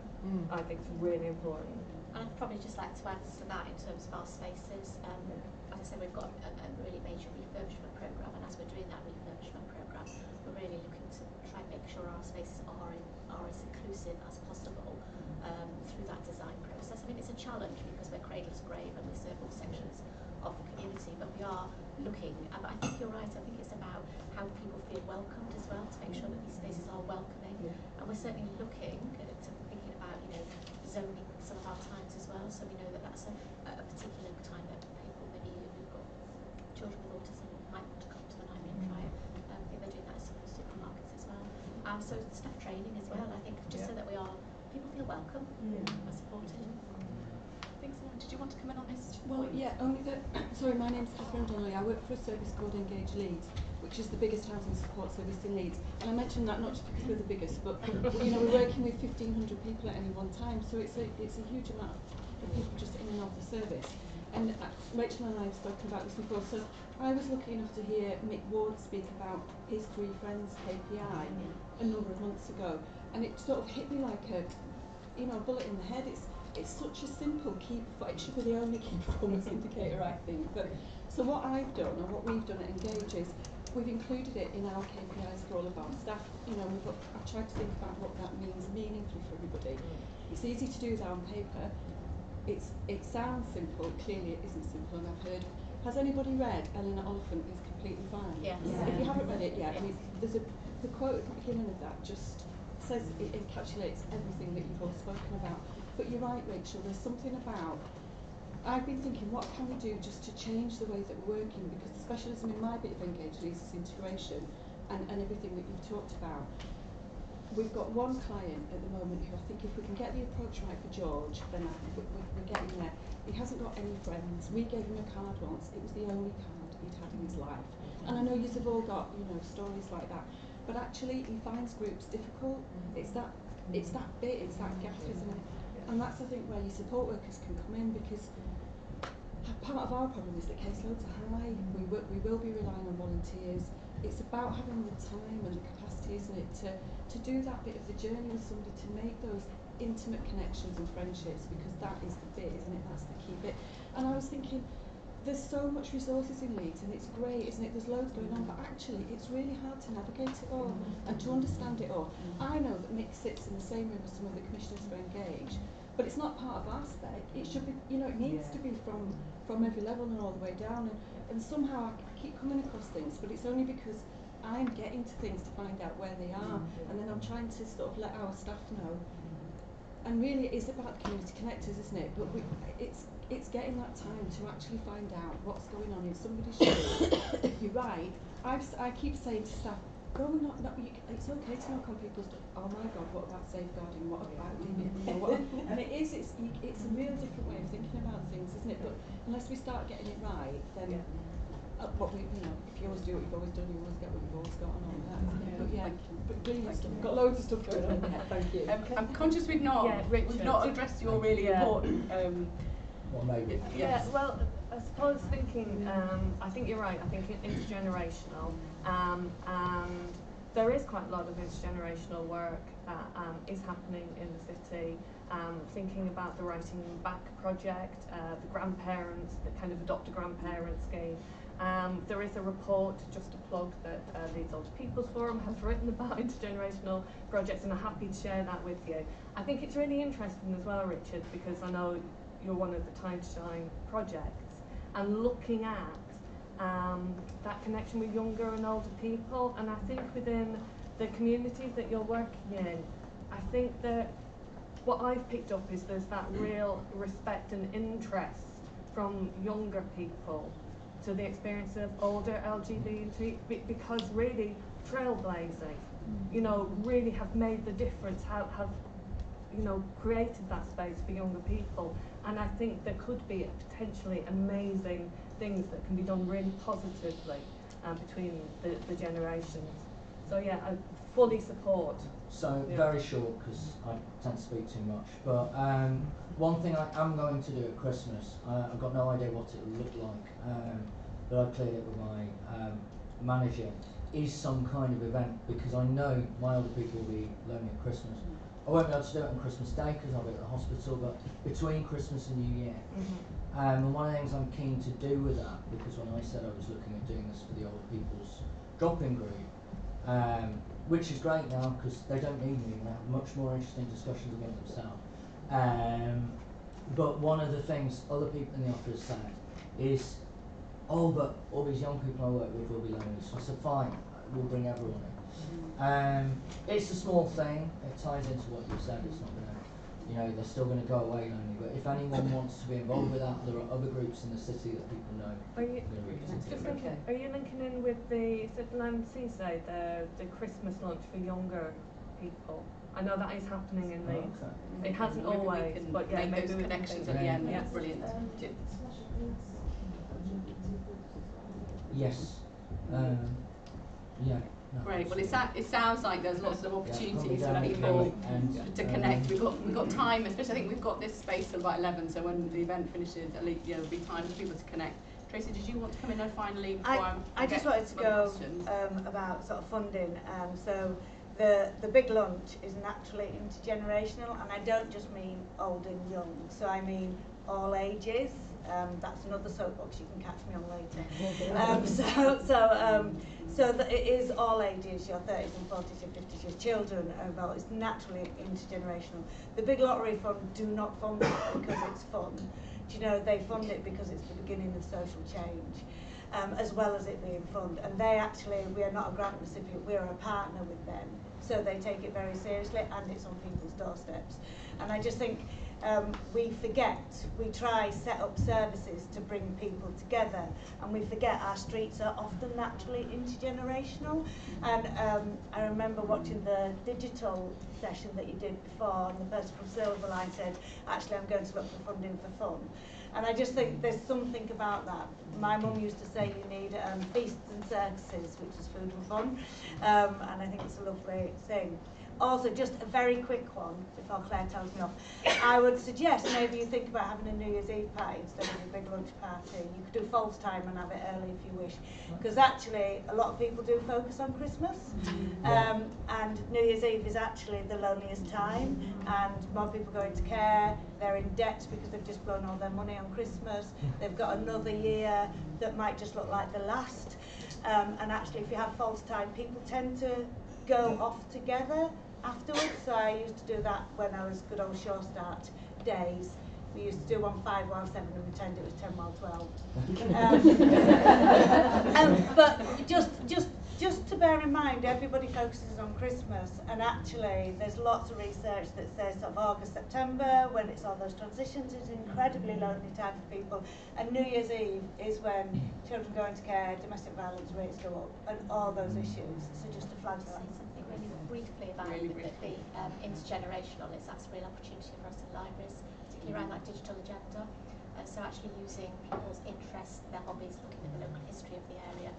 I think it's really important. I'd probably just like to add to that in terms of our spaces. As I said, we've got a really major refurbishment programme, and as we're doing that refurbishment programme, we're really looking to try and make sure our spaces are as inclusive as possible through that design process. I mean, it's a challenge because we're cradle to grave and we serve all sections of the community, but we are looking. But I think you're right. I think it's about how people feel welcomed as well, to make sure that these spaces are welcoming. And we're certainly looking to thinking about, you know, zoning some of our times as well. So we know that that's a particular time that people maybe who've got children with autism might want to come to the library and try it. I think they're doing that in some of the supermarkets as well. So staff training as well. I think just so that people feel welcome, are supported. Thanks, Lauren. Did you want to come in on this? Well, yeah, only that, sorry, my name's Catherine Donnelly. I work for a service called Engage Leeds, which is the biggest housing support service in Leeds. And I mention that not just because we're the biggest, but you know, we're working with 1,500 people at any one time, so it's a huge amount of people just in and of the service. And Rachel and I have spoken about this before, so I was lucky enough to hear Mick Ward speak about his 3 Friends KPI a number of months ago, and it sort of hit me like a bullet in the head. It's such a simple key, it should be the only key performance indicator, I think. But so what I've done, and what we've done at Engage, is we've included it in our KPIs for all of our staff. You know, I've tried to think about what that means meaningfully for everybody. It's easy to do that on paper. It sounds simple, clearly it isn't simple, and I've heard. Has anybody read Eleanor Oliphant is Completely Fine? Yes. If you haven't read it yet, I mean, there's the quote at the beginning of that just says it encapsulates everything that you've all spoken about. But you're right, Rachel, there's something about, I've been thinking, what can we do just to change the way that we're working, because the specialism in my bit of Engage Leeds is integration and everything that you've talked about. We've got one client at the moment who I think if we can get the approach right for George, then we're getting there. He hasn't got any friends. We gave him a card once. It was the only card he'd had in his life. And I know you've all got, you know, stories like that. But actually, he finds groups difficult. It's that gap, isn't it? And that's, I think, where your support workers can come in, because part of our problem is that caseloads are high. We will be relying on volunteers. It's about having the time and the capacity, isn't it, to do that bit of the journey with somebody, to make those intimate connections and friendships, because that is the bit, isn't it? That's the key bit. And I was thinking, there's so much resources in Leeds, and it's great, isn't it? There's loads going on, but actually it's really hard to navigate it all and to understand it all. I know that Mick sits in the same room as some of the commissioners for Engage, but it's not part of our spec. It should be, you know, it needs to be from every level and all the way down. And somehow I keep coming across things, but it's only because I'm getting to things to find out where they are, and then I'm trying to sort of let our staff know. And really, it is about community connectors, isn't it? But it's getting that time to actually find out what's going on in somebody's shoes. You're right. I keep saying to staff, go and it's okay to knock on people's doors. Oh my God, what about safeguarding? What about and it's a real different way of thinking about things, isn't it? But unless we start getting it right, then if you always do what you've always done, you always get what you've always got and all that, isn't it? But yeah, but brilliant stuff. Got loads of stuff going on. Thank you. I'm conscious we've not addressed your really important. Well, maybe. Well, I suppose thinking, I think you're right. I think intergenerational, and there is quite a lot of intergenerational work that is happening in the city. Thinking about the Writing Back project, the grandparents, the kind of adopt a grandparent scheme. There is a report, just to plug, that Leeds Older People's Forum has written about intergenerational projects, and I'm happy to share that with you. I think it's really interesting as well, Richard, because I know you're one of the Time to Shine projects, and looking at that connection with younger and older people. And I think within the communities that you're working in, I think that what I've picked up is there's that real respect and interest from younger people to the experience of older LGBT, because really trailblazing, you know, really have made the difference, have created that space for younger people. And I think there could be potentially amazing things that can be done really positively between the generations. So yeah, I fully support. So very short, because I tend to speak too much, but one thing I am going to do at Christmas, I've got no idea what it will look like, but I cleared it with my manager, is some kind of event, because I know my older people will be lonely at Christmas. I won't be able to do it on Christmas Day because I'll be at the hospital, but between Christmas and New Year. And one of the things I'm keen to do with that, because when I said I was looking at doing this for the older people's drop-in group, which is great now because they don't need me and have much more interesting discussions among themselves. But one of the things other people in the office said is oh, but all these young people I work with will be lonely. So I said, fine, we'll bring everyone in. It's a small thing. It ties into what you said. It's not going to, you know, they're still going to go away lonely. But if anyone wants to be involved with that, there are other groups in the city that people know. Are you linking in with the, is it Lancise, the Christmas lunch for younger people? I know that is happening in Leeds. Okay. It hasn't always, but yeah, make maybe those we connections can at the end. yeah. Brilliant. Yes. Yeah. No, Great. Well, it sounds like there's lots of opportunities for people to connect. We've got time, especially I think we've got this space till about 11. So when the event finishes, at least there'll be time for people to connect. Tracy, did you want to come in there finally? I just wanted to go about sort of funding. So the big lunch is naturally intergenerational, and I don't just mean old and young. So I mean all ages. That's another soapbox you can catch me on later. So that it is all ages, your 30s and 40s and 50s, your children are involved. It's naturally intergenerational. The Big Lottery Fund do not fund it because it's fun. Do you know, they fund it because it's the beginning of social change, as well as it being fun. And they actually, we are not a grant recipient, we are a partner with them. So they take it very seriously, and it's on people's doorsteps. And I just think we forget, we try set up services to bring people together, and we forget our streets are often naturally intergenerational. And I remember watching the digital session that you did before, and the person from Silverline said, actually I'm going to look for funding for fun. And I just think there's something about that. My mum used to say you need feasts and circuses, which is food and fun, and I think it's a lovely thing. Also, just a very quick one before Claire tells me off. I would suggest maybe you think about having a New Year's Eve party instead of a big lunch party. You could do false time and have it early if you wish, because actually a lot of people do focus on Christmas, and New Year's Eve is actually the loneliest time, and more people go into care. They're in debt because they've just blown all their money on Christmas. They've got another year that might just look like the last, and actually if you have false time, people tend to go off together afterwards. So I used to do that when I was good old Sure Start days. We used to do 1 5 while 7 and pretend it was 10 while 12. But just to bear in mind, everybody focuses on Christmas, and actually there's lots of research that says sort of August, September, when it's all those transitions, is an incredibly lonely time for people. And New Year's Eve is when children go into care, domestic violence rates go up, and all those issues. So just to flag that. Something really briefly about the intergenerational is that's a real opportunity for us in libraries, particularly around that digital agenda. So actually using people's interests, their hobbies, looking at the local history of the area,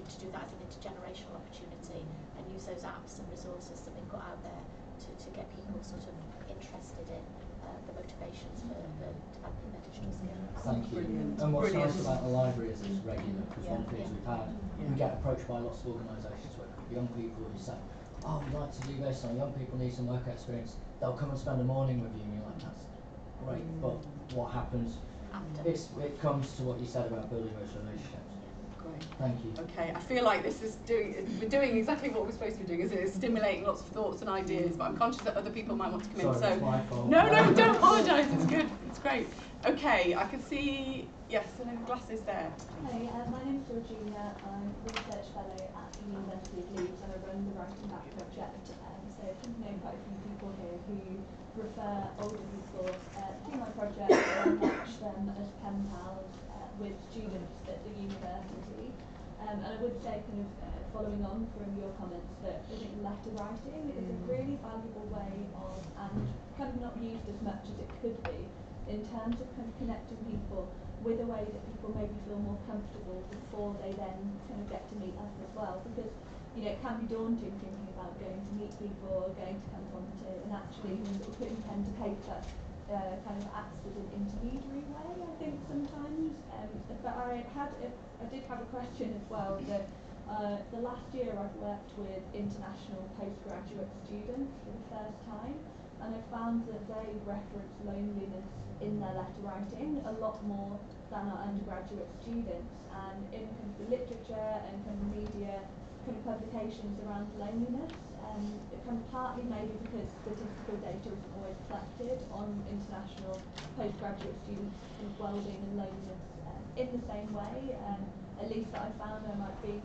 to do that as an intergenerational opportunity, and use those apps and resources that we've got out there to get people sort of interested in the motivations for developing their digital skills. Thank you. And what's nice about the library is it's regular, because one of the things we've had, we get approached by lots of organisations where young people who say, oh, we'd like to do this, or young people need some work experience. They'll come and spend a morning with you, and you're like, that's great, but what happens? It comes to what you said about building those relationships. Great. Thank you. Okay, I feel like this is we're doing exactly what we're supposed to be doing, isn't it? It's stimulating lots of thoughts and ideas, but I'm conscious that other people might want to come in. Sorry, that's my fault. No, don't apologise, it's good, it's great. Okay, I can see, yes, and then glasses there. Hi, my name's Georgina. I'm a research fellow at the University of Leeds, and I run the Writing Back project. So I think I know quite a few people here who refer older people to my project and match them as pen pals with students at the university. And I would say, kind of following on from your comments, that I think letter writing is a really valuable way of, and kind of not used as much as it could be, in terms of kind of connecting people with a way that people maybe feel more comfortable before they then kind of get to meet us as well. Because, you know, it can be daunting thinking about going to meet people, going to come volunteer, and actually putting pen to paper kind of acts as an intermediary way, I think, sometimes. But I did have a question as well, that the last year I've worked with international postgraduate students for the first time, and I found that they reference loneliness in their letter writing a lot more than our undergraduate students, and in kind of the literature and kind of media kind of publications around loneliness, it kind of partly maybe because statistical data isn't always collected on international postgraduate students' kind of well-being and loneliness in the same way. At least that I found there might be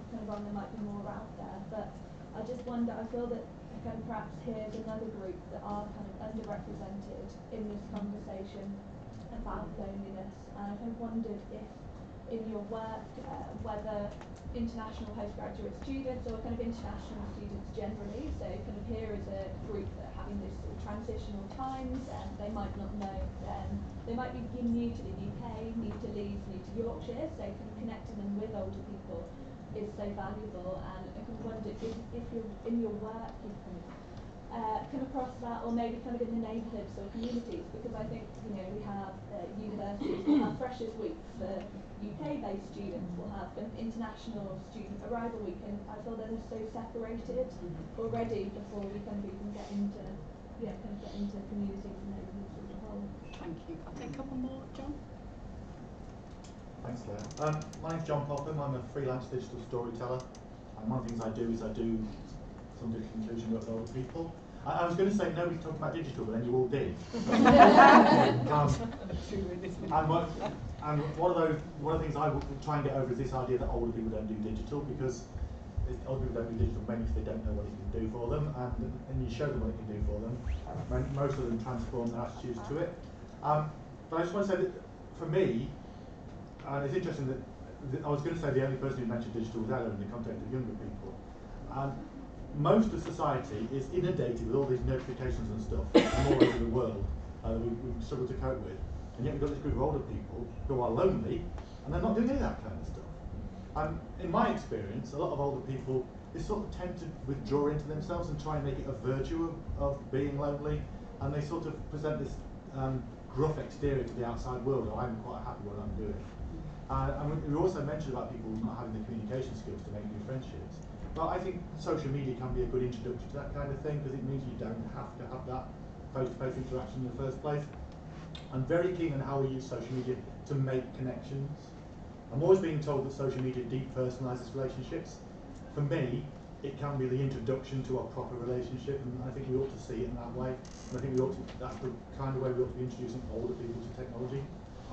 more out there, but I just wonder, I feel that kind of perhaps here's another group that are kind of underrepresented in this conversation about loneliness, and I kind of wondered if in your work, whether international postgraduate students or kind of international students generally, so kind of here is a group that are having this sort of transitional times, and they might not know, they might be new to the UK, new to Leeds, new to Yorkshire, so kind of connecting them with older people is so valuable, and I kind of wondered if you're in your work you've kind of come across that, or maybe kind of in the neighbourhoods or communities, because I think, you know, we have universities will have Freshers Week for UK-based students, we'll have an international student arrival week, and I feel they're so separated already before we kind of even get into communities and neighbourhoods as a whole. Thank you. I'll take a couple more, John. Thanks, Claire. My name's John Popham. I'm a freelance digital storyteller, and one of the things I do is I do some digital inclusion work with older people. I was going to say nobody's talking about digital, but then you all did. And one of the things I will try and get over is this idea that older people don't do digital, because older people don't do digital mainly because they don't know what it can do for them, and you show them what it can do for them. Most of them transform their attitudes to it. But I just want to say that for me, it's interesting that I was going to say the only person who mentioned digital was Ella in the context of younger people. Most of society is inundated with all these notifications and stuff from all over the world we struggle to cope with. And yet we've got this group of older people who are lonely, and they're not doing any of that kind of stuff. In my experience, a lot of older people, they sort of tend to withdraw into themselves and try and make it a virtue of being lonely, and they sort of present this gruff exterior to the outside world, and I'm quite happy with what I'm doing. And we also mentioned about people not having the communication skills to make new friendships. But I think social media can be a good introduction to that kind of thing, because it means you don't have to have that face-to-face interaction in the first place. I'm very keen on how we use social media to make connections. I'm always being told that social media depersonalises relationships. For me, it can be the introduction to a proper relationship, and I think we ought to see it in that way. And I think that's the kind of way we ought to be introducing older people to technology,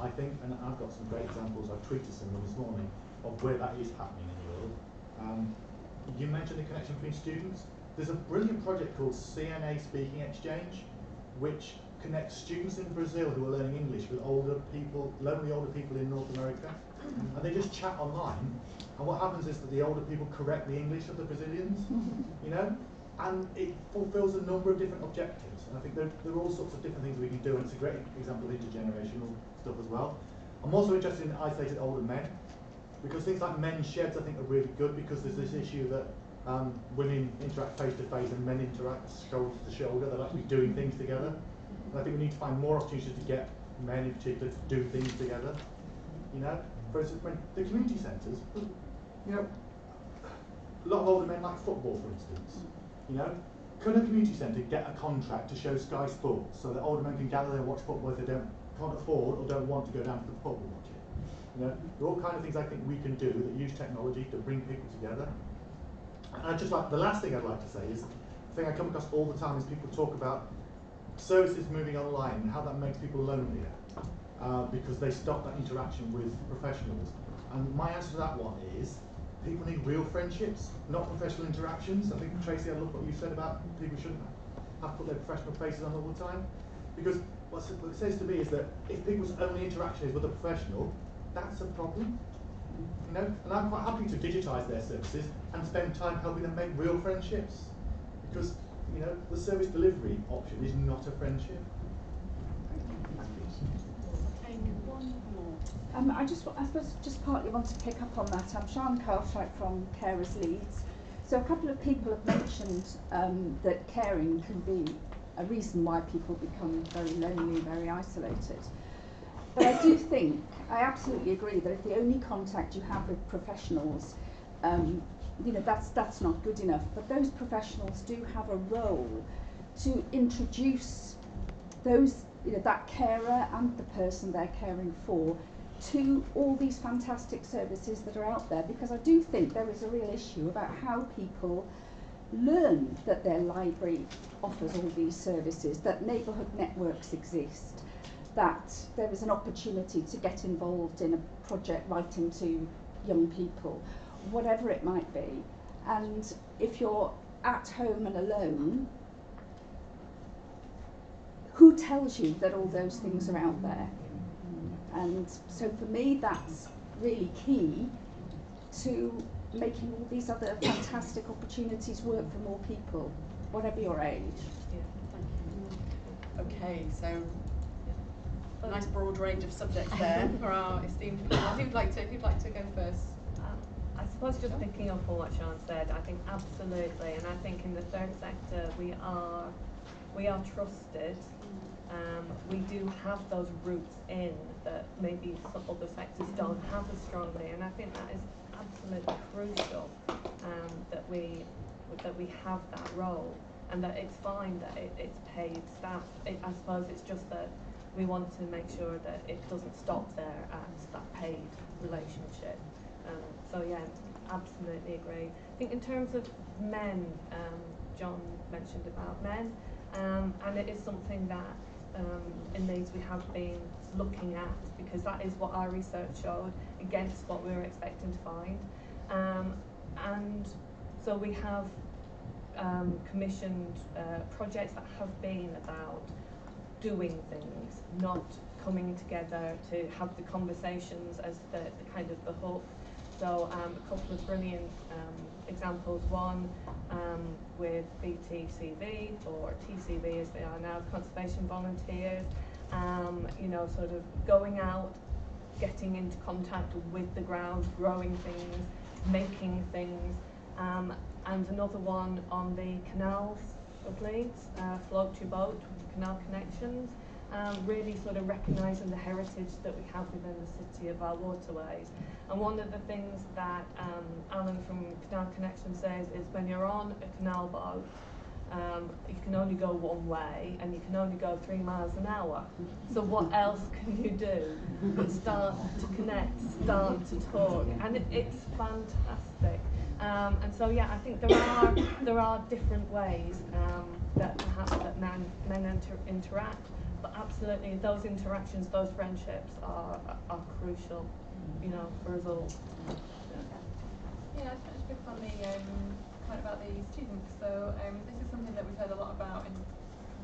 I think, and I've got some great examples. I've tweeted some of them this morning of where that is happening in the world. You mentioned the connection between students. There's a brilliant project called CNA Speaking Exchange, which connects students in Brazil who are learning English with older people, lonely older people in North America, and they just chat online. And what happens is that the older people correct the English of the Brazilians, you know, and it fulfills a number of different objectives. And I think there are all sorts of different things we can do, and it's a great example of intergenerational stuff as well. I'm also interested in isolated older men, because things like men's sheds I think are really good, because there's this issue that women interact face to face and men interact shoulder to shoulder. They're actually doing things together. And I think we need to find more opportunities to get men in particular to do things together. You know, for instance, when the community centres, you know, a lot of older men like football, for instance. You know, could a community centre get a contract to show Sky Sports so that older men can gather there and watch football if they can't afford or don't want to go down to the pub and watch it? You know, there are all kinds of things I think we can do that use technology to bring people together. And I just like, the last thing I'd like to say is, the thing I come across all the time is people talk about services moving online and how that makes people lonelier because they stop that interaction with professionals. And my answer to that one is, people need real friendships, not professional interactions. I think, Tracy, I love what you said about people shouldn't have to put their professional faces on all the time. Because what it says to me is that if people's only interaction is with a professional, that's a problem. You know, and I'm quite happy to digitise their services and spend time helping them make real friendships, because you know the service delivery option is not a friendship. I suppose just partly want to pick up on that. I'm Sian Cartwright from Carers Leeds. So a couple of people have mentioned that caring can be a reason why people become very lonely, very isolated. But I do think, I absolutely agree that if the only contact you have with professionals, you know, that's not good enough. But those professionals do have a role to introduce those, that carer and the person they're caring for to all these fantastic services that are out there, because I do think there is a real issue about how people learn that their library offers all these services, that neighbourhood networks exist, that there is an opportunity to get involved in a project writing to young people, whatever it might be. And if you're at home and alone, who tells you that all those things are out there? And so for me, that's really key to making all these other fantastic opportunities work for more people, whatever your age. Yeah, thank you. Okay, so a nice broad range of subjects there for our esteemed people. Who'd like to go first? I suppose just picking up on what Sean said, I think absolutely, and I think in the third sector we are trusted. We do have those roots in that maybe some other sectors don't have as strongly, and I think that is absolutely crucial, that we have that role, and that it's fine that it's paid staff. I suppose it's just that we want to make sure that it doesn't stop there at that paid relationship. So yeah, absolutely agree. I think in terms of men, John mentioned about men, and it is something that in these we have been looking at, because that is what our research showed against what we were expecting to find. And so we have commissioned projects that have been about doing things, not coming together to have the conversations as the kind of the hook. So a couple of brilliant examples. One with BTCV, or TCV as they are now, conservation volunteers, sort of going out, getting into contact with the ground, growing things, making things. And another one on the canals of Leeds, Float Your Boat, Canal Connections, really sort of recognising the heritage that we have within the city of our waterways. And one of the things that Alan from Canal Connection says is when you're on a canal boat, you can only go one way and you can only go 3 miles an hour. So what else can you do but start to connect, start to talk? And it's fantastic. And so yeah, I think there are different ways that perhaps that men interact, but absolutely those interactions, those friendships are crucial, for us all. Yeah, I just pick up on the point about the students. So this is something that we've heard a lot about in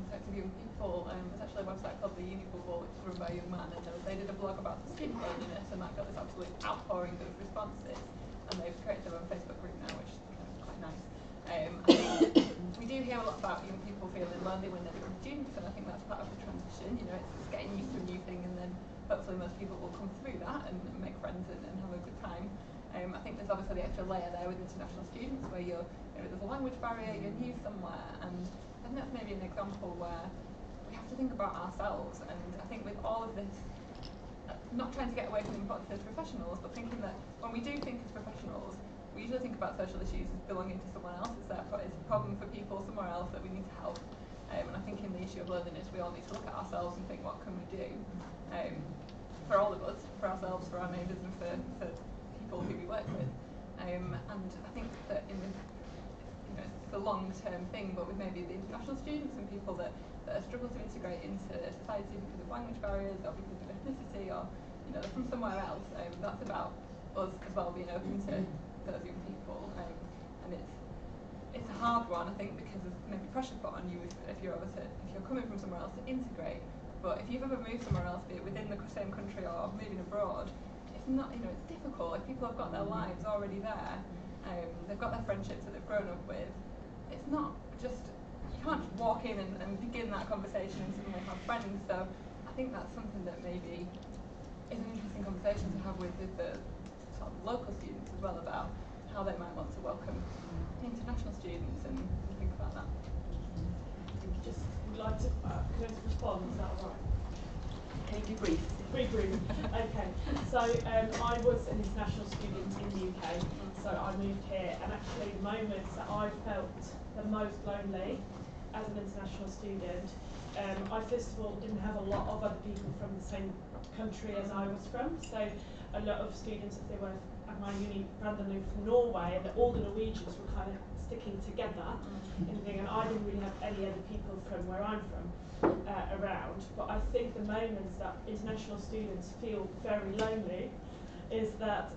context of young people. There's actually a website called the Uni Bubble, which is run by a young man, and they did a blog about student loneliness, and that got this absolute outpouring of responses. And they've created their own Facebook group now, which is quite nice. I think we do hear a lot about young people feeling lonely when they become students, and I think that's part of the transition. It's getting used to a new thing, and then hopefully most people will come through that and make friends and have a good time. I think there's obviously the extra layer there with international students, where there's a language barrier, you're new somewhere, and I think that's maybe an example where we have to think about ourselves. And I think with all of this, not trying to get away from the importance as professionals, but thinking that when we do think as professionals, we usually think about social issues as belonging to someone else. It's a problem for people somewhere else that we need to help. And I think in the issue of loneliness, we all need to look at ourselves and think, what can we do for all of us, for ourselves, for our neighbours, and for people who we work with. And I think that it's a long-term thing, but with maybe the international students and people that struggle to integrate into society because of language barriers or because of ethnicity, or they're from somewhere else, that's about us as well being open to those young people. And it's a hard one, I think, because there's maybe pressure put on you if you're coming from somewhere else to integrate. But if you've ever moved somewhere else, be it within the same country or moving abroad, it's not, it's difficult. If people have got their lives already there, they've got their friendships that they've grown up with, it's not just, you can't just walk in and begin that conversation and suddenly have friends. So I think that's something that maybe is an interesting conversation to have with the sort of local students as well, about how they might want to welcome international students and think about that. Just would like to can I respond, is that all right? Can you be brief? Very brief. Okay. So I was an international student in the UK, so I moved here, and actually the moments that I felt the most lonely as an international student, I first of all didn't have a lot of other people from the same country as I was from. So a lot of students, if they were at my uni randomly from Norway, and all the Norwegians were kind of sticking together in the thing, and I didn't really have any other people from where I'm from around. But I think the moments that international students feel very lonely is that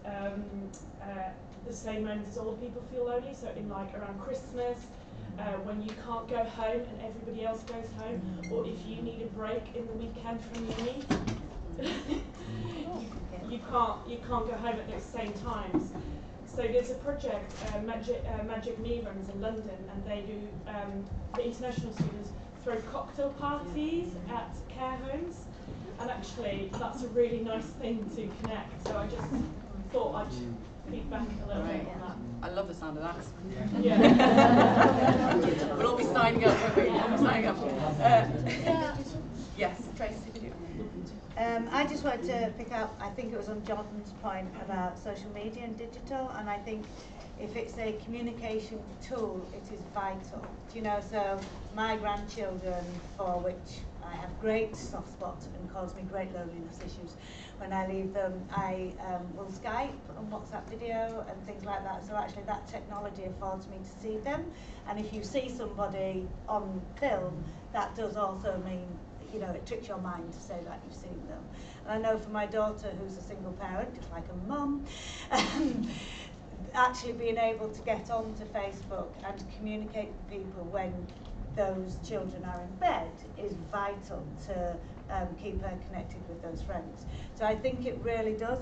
the same moment as older people feel lonely. So in like around Christmas, when you can't go home and everybody else goes home, or if you need a break in the weekend from uni, you can't go home at those same times. So there's a project, Magic Me runs in London, and they do the international students throw cocktail parties at care homes, and actually that's a really nice thing to connect. So I just thought I'd feedback a little bit on that. I love the sound of that. Yeah. We'll all be signing up. Yes, Tracy. I just wanted to pick up, I think it was on Jonathan's point about social media and digital, and I think if it's a communication tool, it is vital. You know, so my grandchildren, for which I have great soft spot and cause me great loneliness issues, when I leave them, I will Skype and WhatsApp video and things like that. So actually that technology affords me to see them. And if you see somebody on film, that does also mean, you know, it tricks your mind to say that you've seen them. And I know for my daughter, who's a single parent, just like a mum, actually being able to get onto Facebook and communicate with people when those children are in bed is vital to keep her connected with those friends. So I think it really does,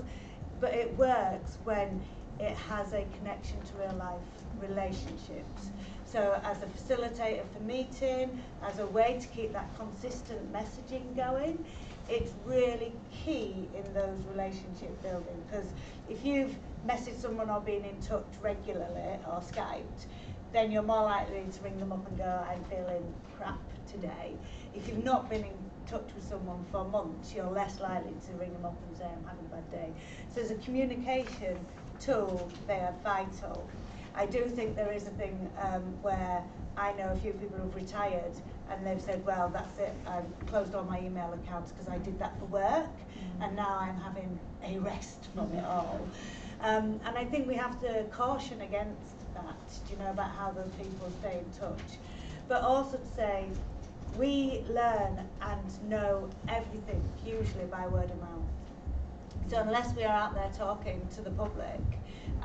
but it works when it has a connection to real life relationships. So as a facilitator for meeting, as a way to keep that consistent messaging going, it's really key in those relationship building, because if you've messaged someone or been in touch regularly or Skyped, then you're more likely to ring them up and go, I'm feeling crap today. If you've not been in touch with someone for months, you're less likely to ring them up and say, I'm having a bad day. So as a communication tool, they are vital. I do think there is a thing where I know a few people who've retired and they've said, well, that's it, I've closed all my email accounts because I did that for work, and now I'm having a rest from it all. And I think we have to caution against that, you know, about how those people stay in touch. But also to say, we learn and know everything usually by word of mouth. So unless we are out there talking to the public,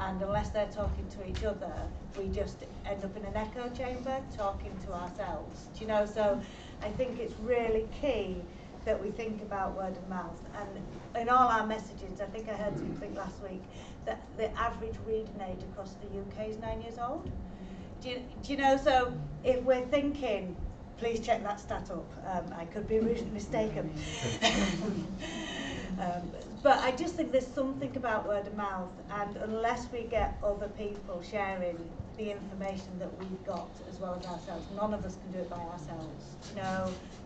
and unless they're talking to each other, we just end up in an echo chamber talking to ourselves. Do you know? So I think it's really key that we think about word of mouth. And in all our messages, I think I heard something last week that the average reading age across the UK is 9 years old. Do you know? So if we're thinking, please check that stat up. I could be mistaken. But I just think there's something about word of mouth, and unless we get other people sharing the information that we've got as well as ourselves, none of us can do it by ourselves.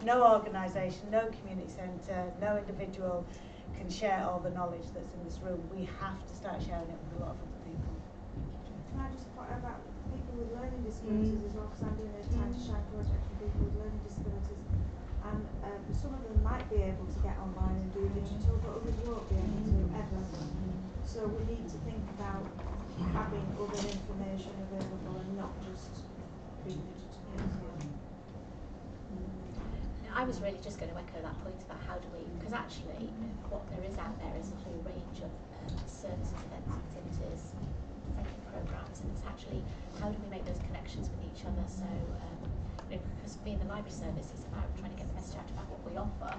No organisation, no community centre, no individual can share all the knowledge that's in this room. We have to start sharing it with a lot of other people. Can I just point about people with learning disabilities as well, because I'm doing a Time to Shine project for people with learning disabilities, and some of them might be able to get online and do digital, but others won't be able to ever. So we need to think about having other information available and not just being digital. I was really just going to echo that point about how do we, because actually what there is out there is a whole range of services, events, activities, thinking programmes, and it's actually how do we make those connections with each other. So because being the library service is about trying to get the message out about what we offer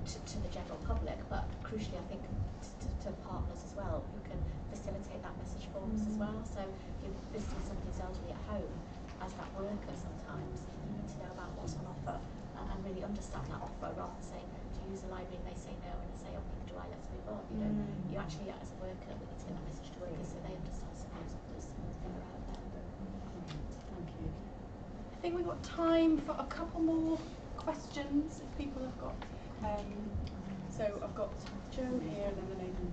to the general public, but crucially I think to partners as well who can facilitate that message for us as well. So if you're visiting somebody's elderly at home, as that worker sometimes you need to know about what's on offer and really understand that offer rather than saying, do you use a library, and they say no, and they say, oh, do I, let's move on. You know, you actually, as a worker, we need to get that message to workers so they understand some of those offers that are out there. Thank you. I think we've got time for a couple more questions if people have got. So I've got Joe here and then the lady.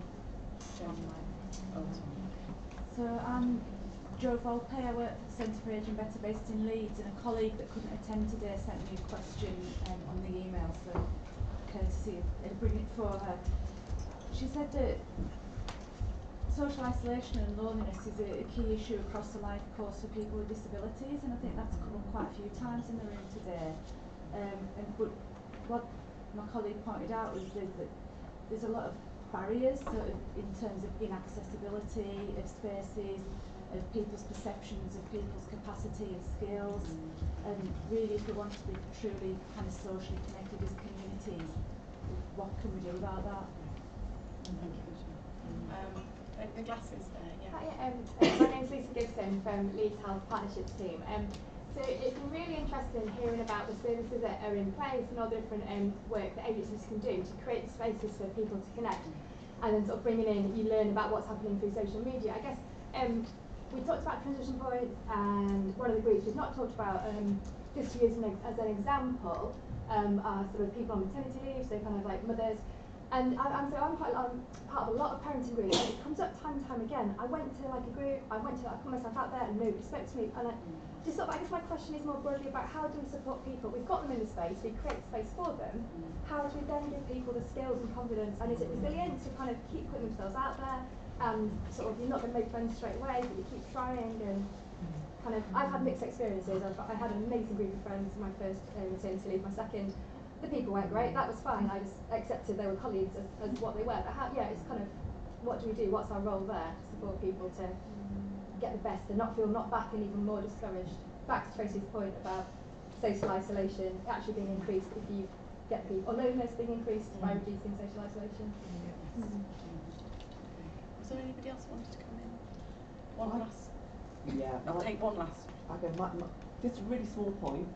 Joe. So Jo Volpe, I work for the Centre for Age and Better based in Leeds, and a colleague that couldn't attend today sent me a question on the email, so courtesy of bring it for her. She said that social isolation and loneliness is a key issue across the life course for people with disabilities, and I think that's come up quite a few times in the room today. But what my colleague pointed out is that there's a lot of barriers sort of in terms of inaccessibility of spaces, of people's perceptions of people's capacity and skills, and really if we want to be truly kind of socially connected as communities, what can we do about that? The glasses there, yeah. Hi, my name's Lisa Gibson from Leeds Health Partnerships team. So it's been really interesting hearing about the services that are in place and all the different work that agencies can do to create spaces for people to connect, and then sort of bringing in, you learn about what's happening through social media. I guess we talked about transition points, and one of the groups we've not talked about, just to use as an example, are sort of people on maternity leave, so kind of like mothers. And I'm part of a lot of parenting groups, and it comes up time and time again. I went to like a group, I put myself out there and nobody spoke to me, and I guess my question is more broadly about how do we support people? We've got them in the space, we create space for them. How do we then give people the skills and confidence, and is it resilience to kind of keep putting themselves out there, and sort of you're not going to make friends straight away, but you keep trying, and kind of, I've had mixed experiences. I had an amazing group of friends my first maternity leave, my second. The people weren't great, that was fine, I just accepted they were colleagues as what they were. But it's kind of, what do we do? What's our role there to support people to get the best and not back and even more discouraged? Back to Tracy's point about social isolation actually being increased if you get people, or loneliness being increased by reducing social isolation. Was there anybody else who wanted to come in? One last. Yeah. I'll take one last. Okay, just a really small point,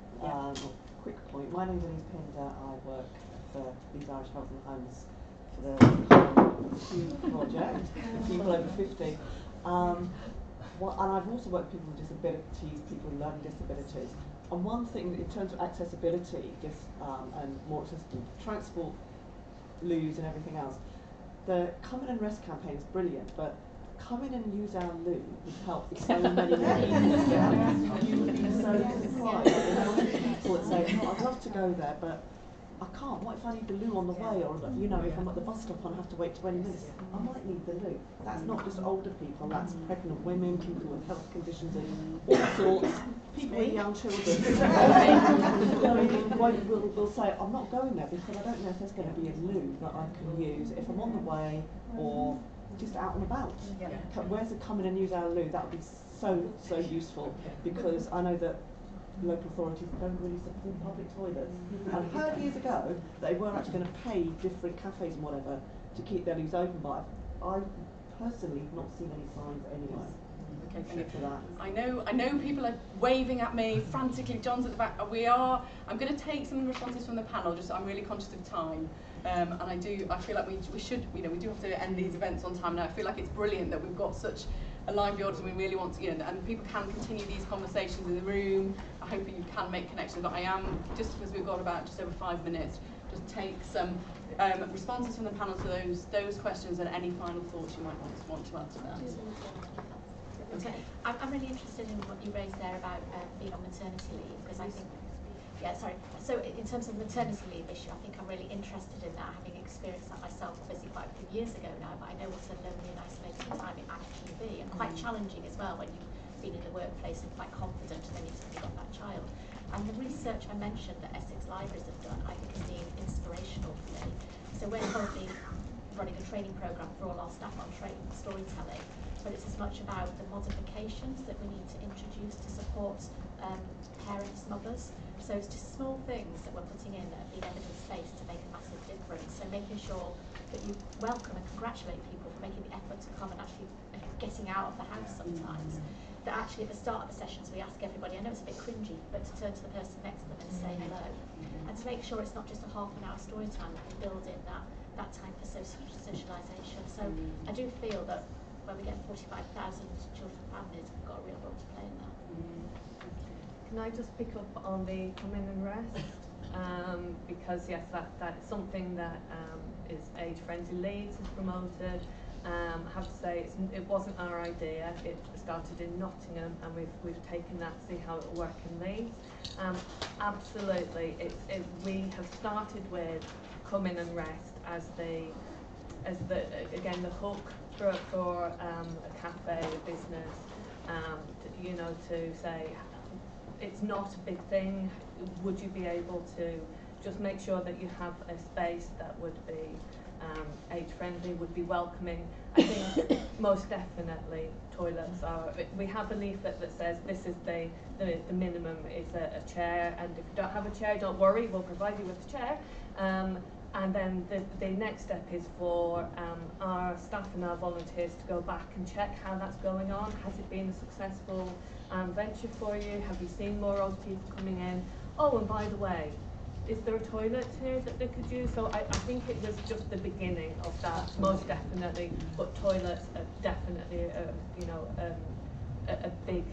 quick point. My name's Elise Pinder. I work for Leeds Irish Health and Homes for the project, people over 50. And I've also worked with people with disabilities, people with learning disabilities. And one thing in terms of accessibility, and more accessible transport, loos and everything else, the Come In and Rest campaign is brilliant, but come in and use our loo would help so many ways. You would be so surprised. People that say, oh, I'd love to go there, but I can't. What if I need the loo on the way? Or, if I'm at the bus stop and I have to wait 20 minutes, I might need the loo. That's not just older people, that's pregnant women, people with health conditions and all sorts, people with young children. will say, I'm not going there because I don't know if there's going to be a loo that I can use if I'm on the way or just out and about. Where's the come in and use our loo? That would be so useful, because I know that local authorities don't really support public toilets. And I heard years ago they were actually going to pay different cafes and whatever to keep their loos open, but I've personally not seen any signs anyway. Okay, thank you for that. I know people are waving at me frantically. John's at the back. I'm going to take some responses from the panel. Just I'm really conscious of time, and I feel like we should. We do have to end these events on time. Now I feel like it's brilliant that we've got such a lively audience, and we really want to, and people can continue these conversations in the room. I hope that you can make connections. But I am, just because we've got about just over 5 minutes, just take some responses from the panel to those questions and any final thoughts you might want to add to that. Okay. I'm really interested in what you raised there about being on maternity leave, because I think, so in terms of the maternity leave issue, I think I'm really interested in that, having experienced that myself, obviously quite a few years ago now, but I know what a lonely and isolating time it actually can be, and quite challenging as well when you've been in the workplace and quite confident and then you've suddenly got that child. And the research I mentioned that Essex Libraries have done, I think has been inspirational for me. So we're currently running a training programme for all our staff on storytelling, but it's as much about the modifications that we need to introduce to support parents, mothers. So it's just small things that we're putting in at the evidence-based to make a massive difference. So making sure that you welcome and congratulate people for making the effort to come and actually getting out of the house sometimes. That actually at the start of the sessions we ask everybody, I know it's a bit cringy, but to turn to the person next to them and say hello. And to make sure it's not just a half an hour story time, that we build in that time for socialisation. So I do feel that when we get 45,000 children and families, we've got a real role to play in that. Can I just pick up on the come in and rest? Because yes, that is something that is age-friendly Leeds has promoted. I have to say it wasn't our idea. It started in Nottingham, and we've taken that to see how it will work in Leeds. Absolutely, we have started with come in and rest as the hook for a cafe, a business. You know, to say it's not a big thing. Would you be able to just make sure that you have a space that would be age-friendly, would be welcoming? I think most definitely toilets are. We have a leaflet that says this is the minimum is a chair, and if you don't have a chair, don't worry, we'll provide you with a chair. And then the next step is for our staff and our volunteers to go back and check how that's going on. Has it been a successful venture for you? Have you seen more old people coming in? Oh, and by the way, is there a toilet here that they could use? So I think it was just the beginning of that, most definitely. But toilets are definitely a big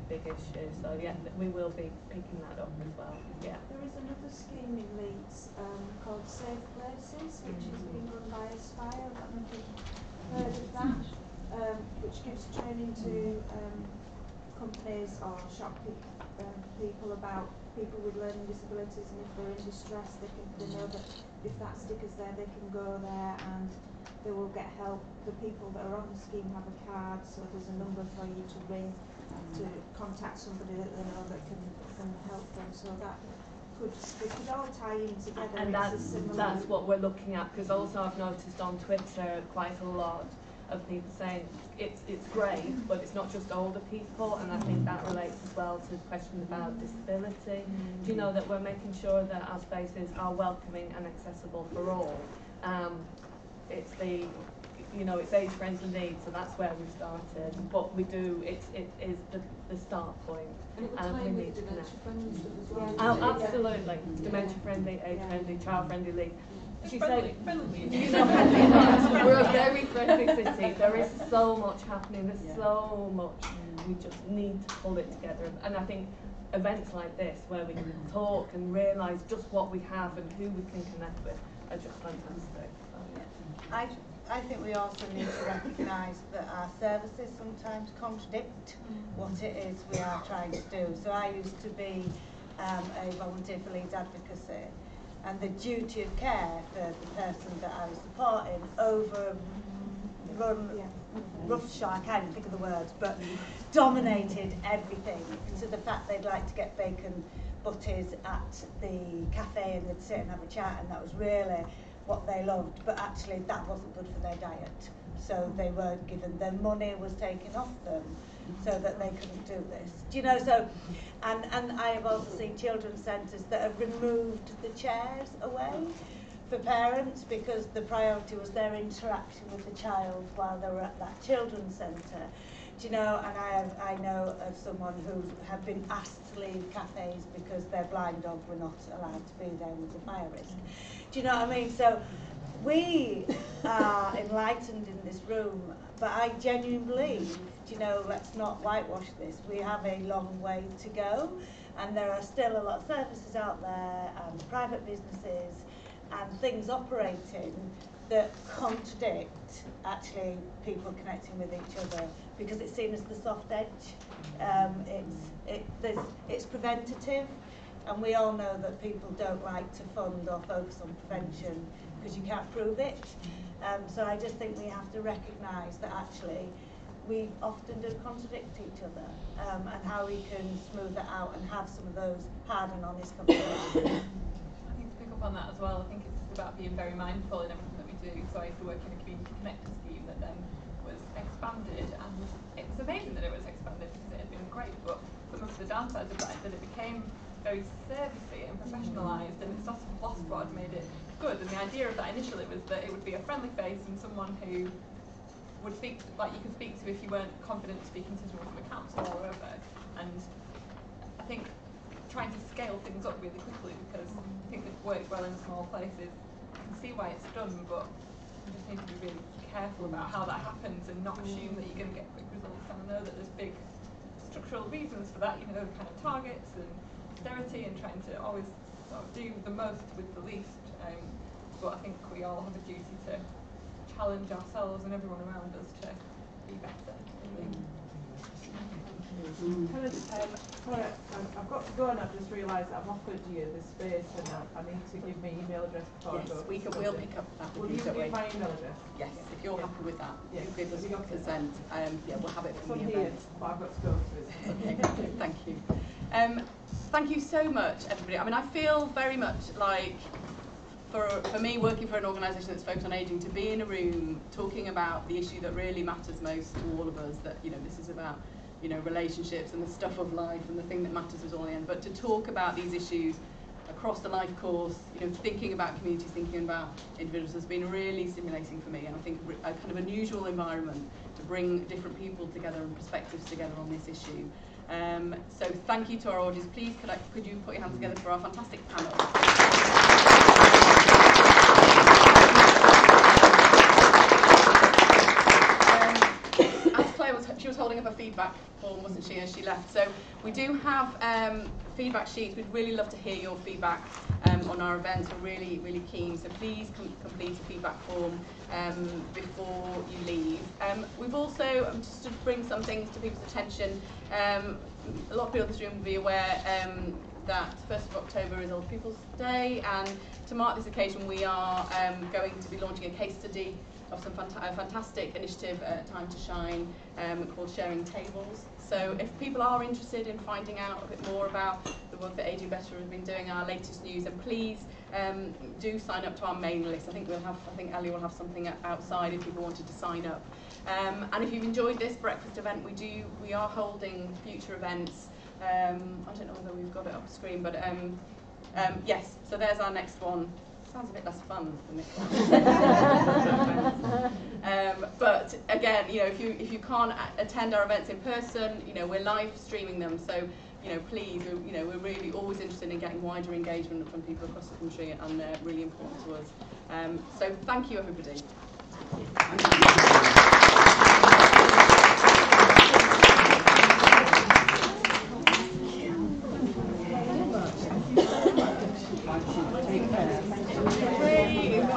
issue. So yeah, we will be picking that up as well. Yeah. There is another scheme in Leeds called Safe Places, which is being run by Aspire. I don't know if you've heard of that, which gives training to companies or shop people about people with learning disabilities, and if they're in distress, they know that if that sticker's there, they can go there and they will get help. The people that are on the scheme have a card, so there's a number for you to ring to contact somebody that they know that can help them. So that they could all tie in together. And that's what we're looking at, because also I've noticed on Twitter quite a lot of people saying it's great, but it's not just older people, and I think that relates as well to the question about disability. Do you know that we're making sure that our spaces are welcoming and accessible for all? It's age-friendly needs, so that's where we started. But we do, it is the start point, and we need to connect. Oh, absolutely, dementia-friendly, age-friendly, child-friendly league. She said, we're a very friendly city. There is so much happening. There's so much. We just need to pull it together. And I think events like this, where we can talk and realise just what we have and who we can connect with, are just fantastic. So. I think we also need to recognise that our services sometimes contradict what it is we are trying to do. So I used to be a volunteer for Leeds Advocacy, and the duty of care for the person that I was supporting roughshod, I can't even think of the words, but dominated everything to the fact they'd like to get bacon butties at the cafe and they'd sit and have a chat, and that was really what they loved, but actually that wasn't good for their diet. So they weren't given, their money was taken off them so that they couldn't do this. Do you know, so, and I have also seen children's centres that have removed the chairs away for parents because the priority was their interaction with the child while they were at that children's centre. Do you know, and I know of someone who have been asked to leave cafes because their blind dog were not allowed to be there with the fire risk. Do you know what I mean? So we are enlightened in this room, but I genuinely believe, you know, let's not whitewash this. We have a long way to go, and there are still a lot of services out there and private businesses and things operating that contradict actually people connecting with each other because it's seen as the soft edge. It's preventative. And we all know that people don't like to fund or focus on prevention because you can't prove it. So I just think we have to recognise that actually we often do contradict each other, and how we can smooth that out and have some of those hard and honest conversations. I think to pick up on that as well, I think it's just about being very mindful in everything that we do. So I used to work in a community connector scheme that then was expanded, and it was amazing that it was expanded because it had been great, but some of the downsides of that is that it became very servicey and professionalised, and its loss squad made it good. And the idea of that initially was that it would be a friendly face and someone who would speak, like you could speak to if you weren't confident speaking to someone from a council or whatever. And I think trying to scale things up really quickly, because I think it works well in small places. I can see why it's done, but you just need to be really careful about how that happens and not assume that you're going to get quick results. And I know that there's big structural reasons for that, you know, kind of targets and austerity and trying to always sort of do the most with the least, but I think we all have a duty to challenge ourselves and everyone around us to be better. Can I just, sorry, I've got to go and I've just realised that I've offered you the space and I need to give my email address before I go. Yes, we'll pick up that Will with you give my email address? Yes, if you're happy with that, yes. you give us consent. Yeah, we'll have it from the here, event. but I've got to go to it. Okay, thank you. Thank you so much, everybody. I mean, I feel very much like, for me, working for an organisation that's focused on ageing, to be in a room talking about the issue that really matters most to all of us, that, you know, this is about, you know, relationships and the stuff of life and the thing that matters is all in the end, but to talk about these issues across the life course, you know, thinking about communities, thinking about individuals has been really stimulating for me, and I think a kind of unusual environment to bring different people together and perspectives together on this issue. So thank you to our audience. Please could you put your hands together for our fantastic panel. She was holding up a feedback form, wasn't she, as she left? So we do have feedback sheets. We'd really love to hear your feedback on our events. We're really, really keen. So please complete a feedback form before you leave. We've also, just to bring some things to people's attention, a lot of people in this room will be aware that 1st of October is Old People's Day, and to mark this occasion we are going to be launching a case study of some fantastic initiative at Time to Shine called Sharing Tables. So if people are interested in finding out a bit more about the work that Aging Better has been doing, our latest news, and please do sign up to our mailing list. I think Ellie will have something outside if people wanted to sign up. And if you've enjoyed this breakfast event, we are holding future events. I don't know whether we've got it up the screen, but yes, so there's our next one. Sounds a bit less fun than this one. But again, you know, if you can't attend our events in person, you know, we're live streaming them. So, you know, please, you know, we're really always interested in getting wider engagement from people across the country, and they're really important to us. So thank you, everybody.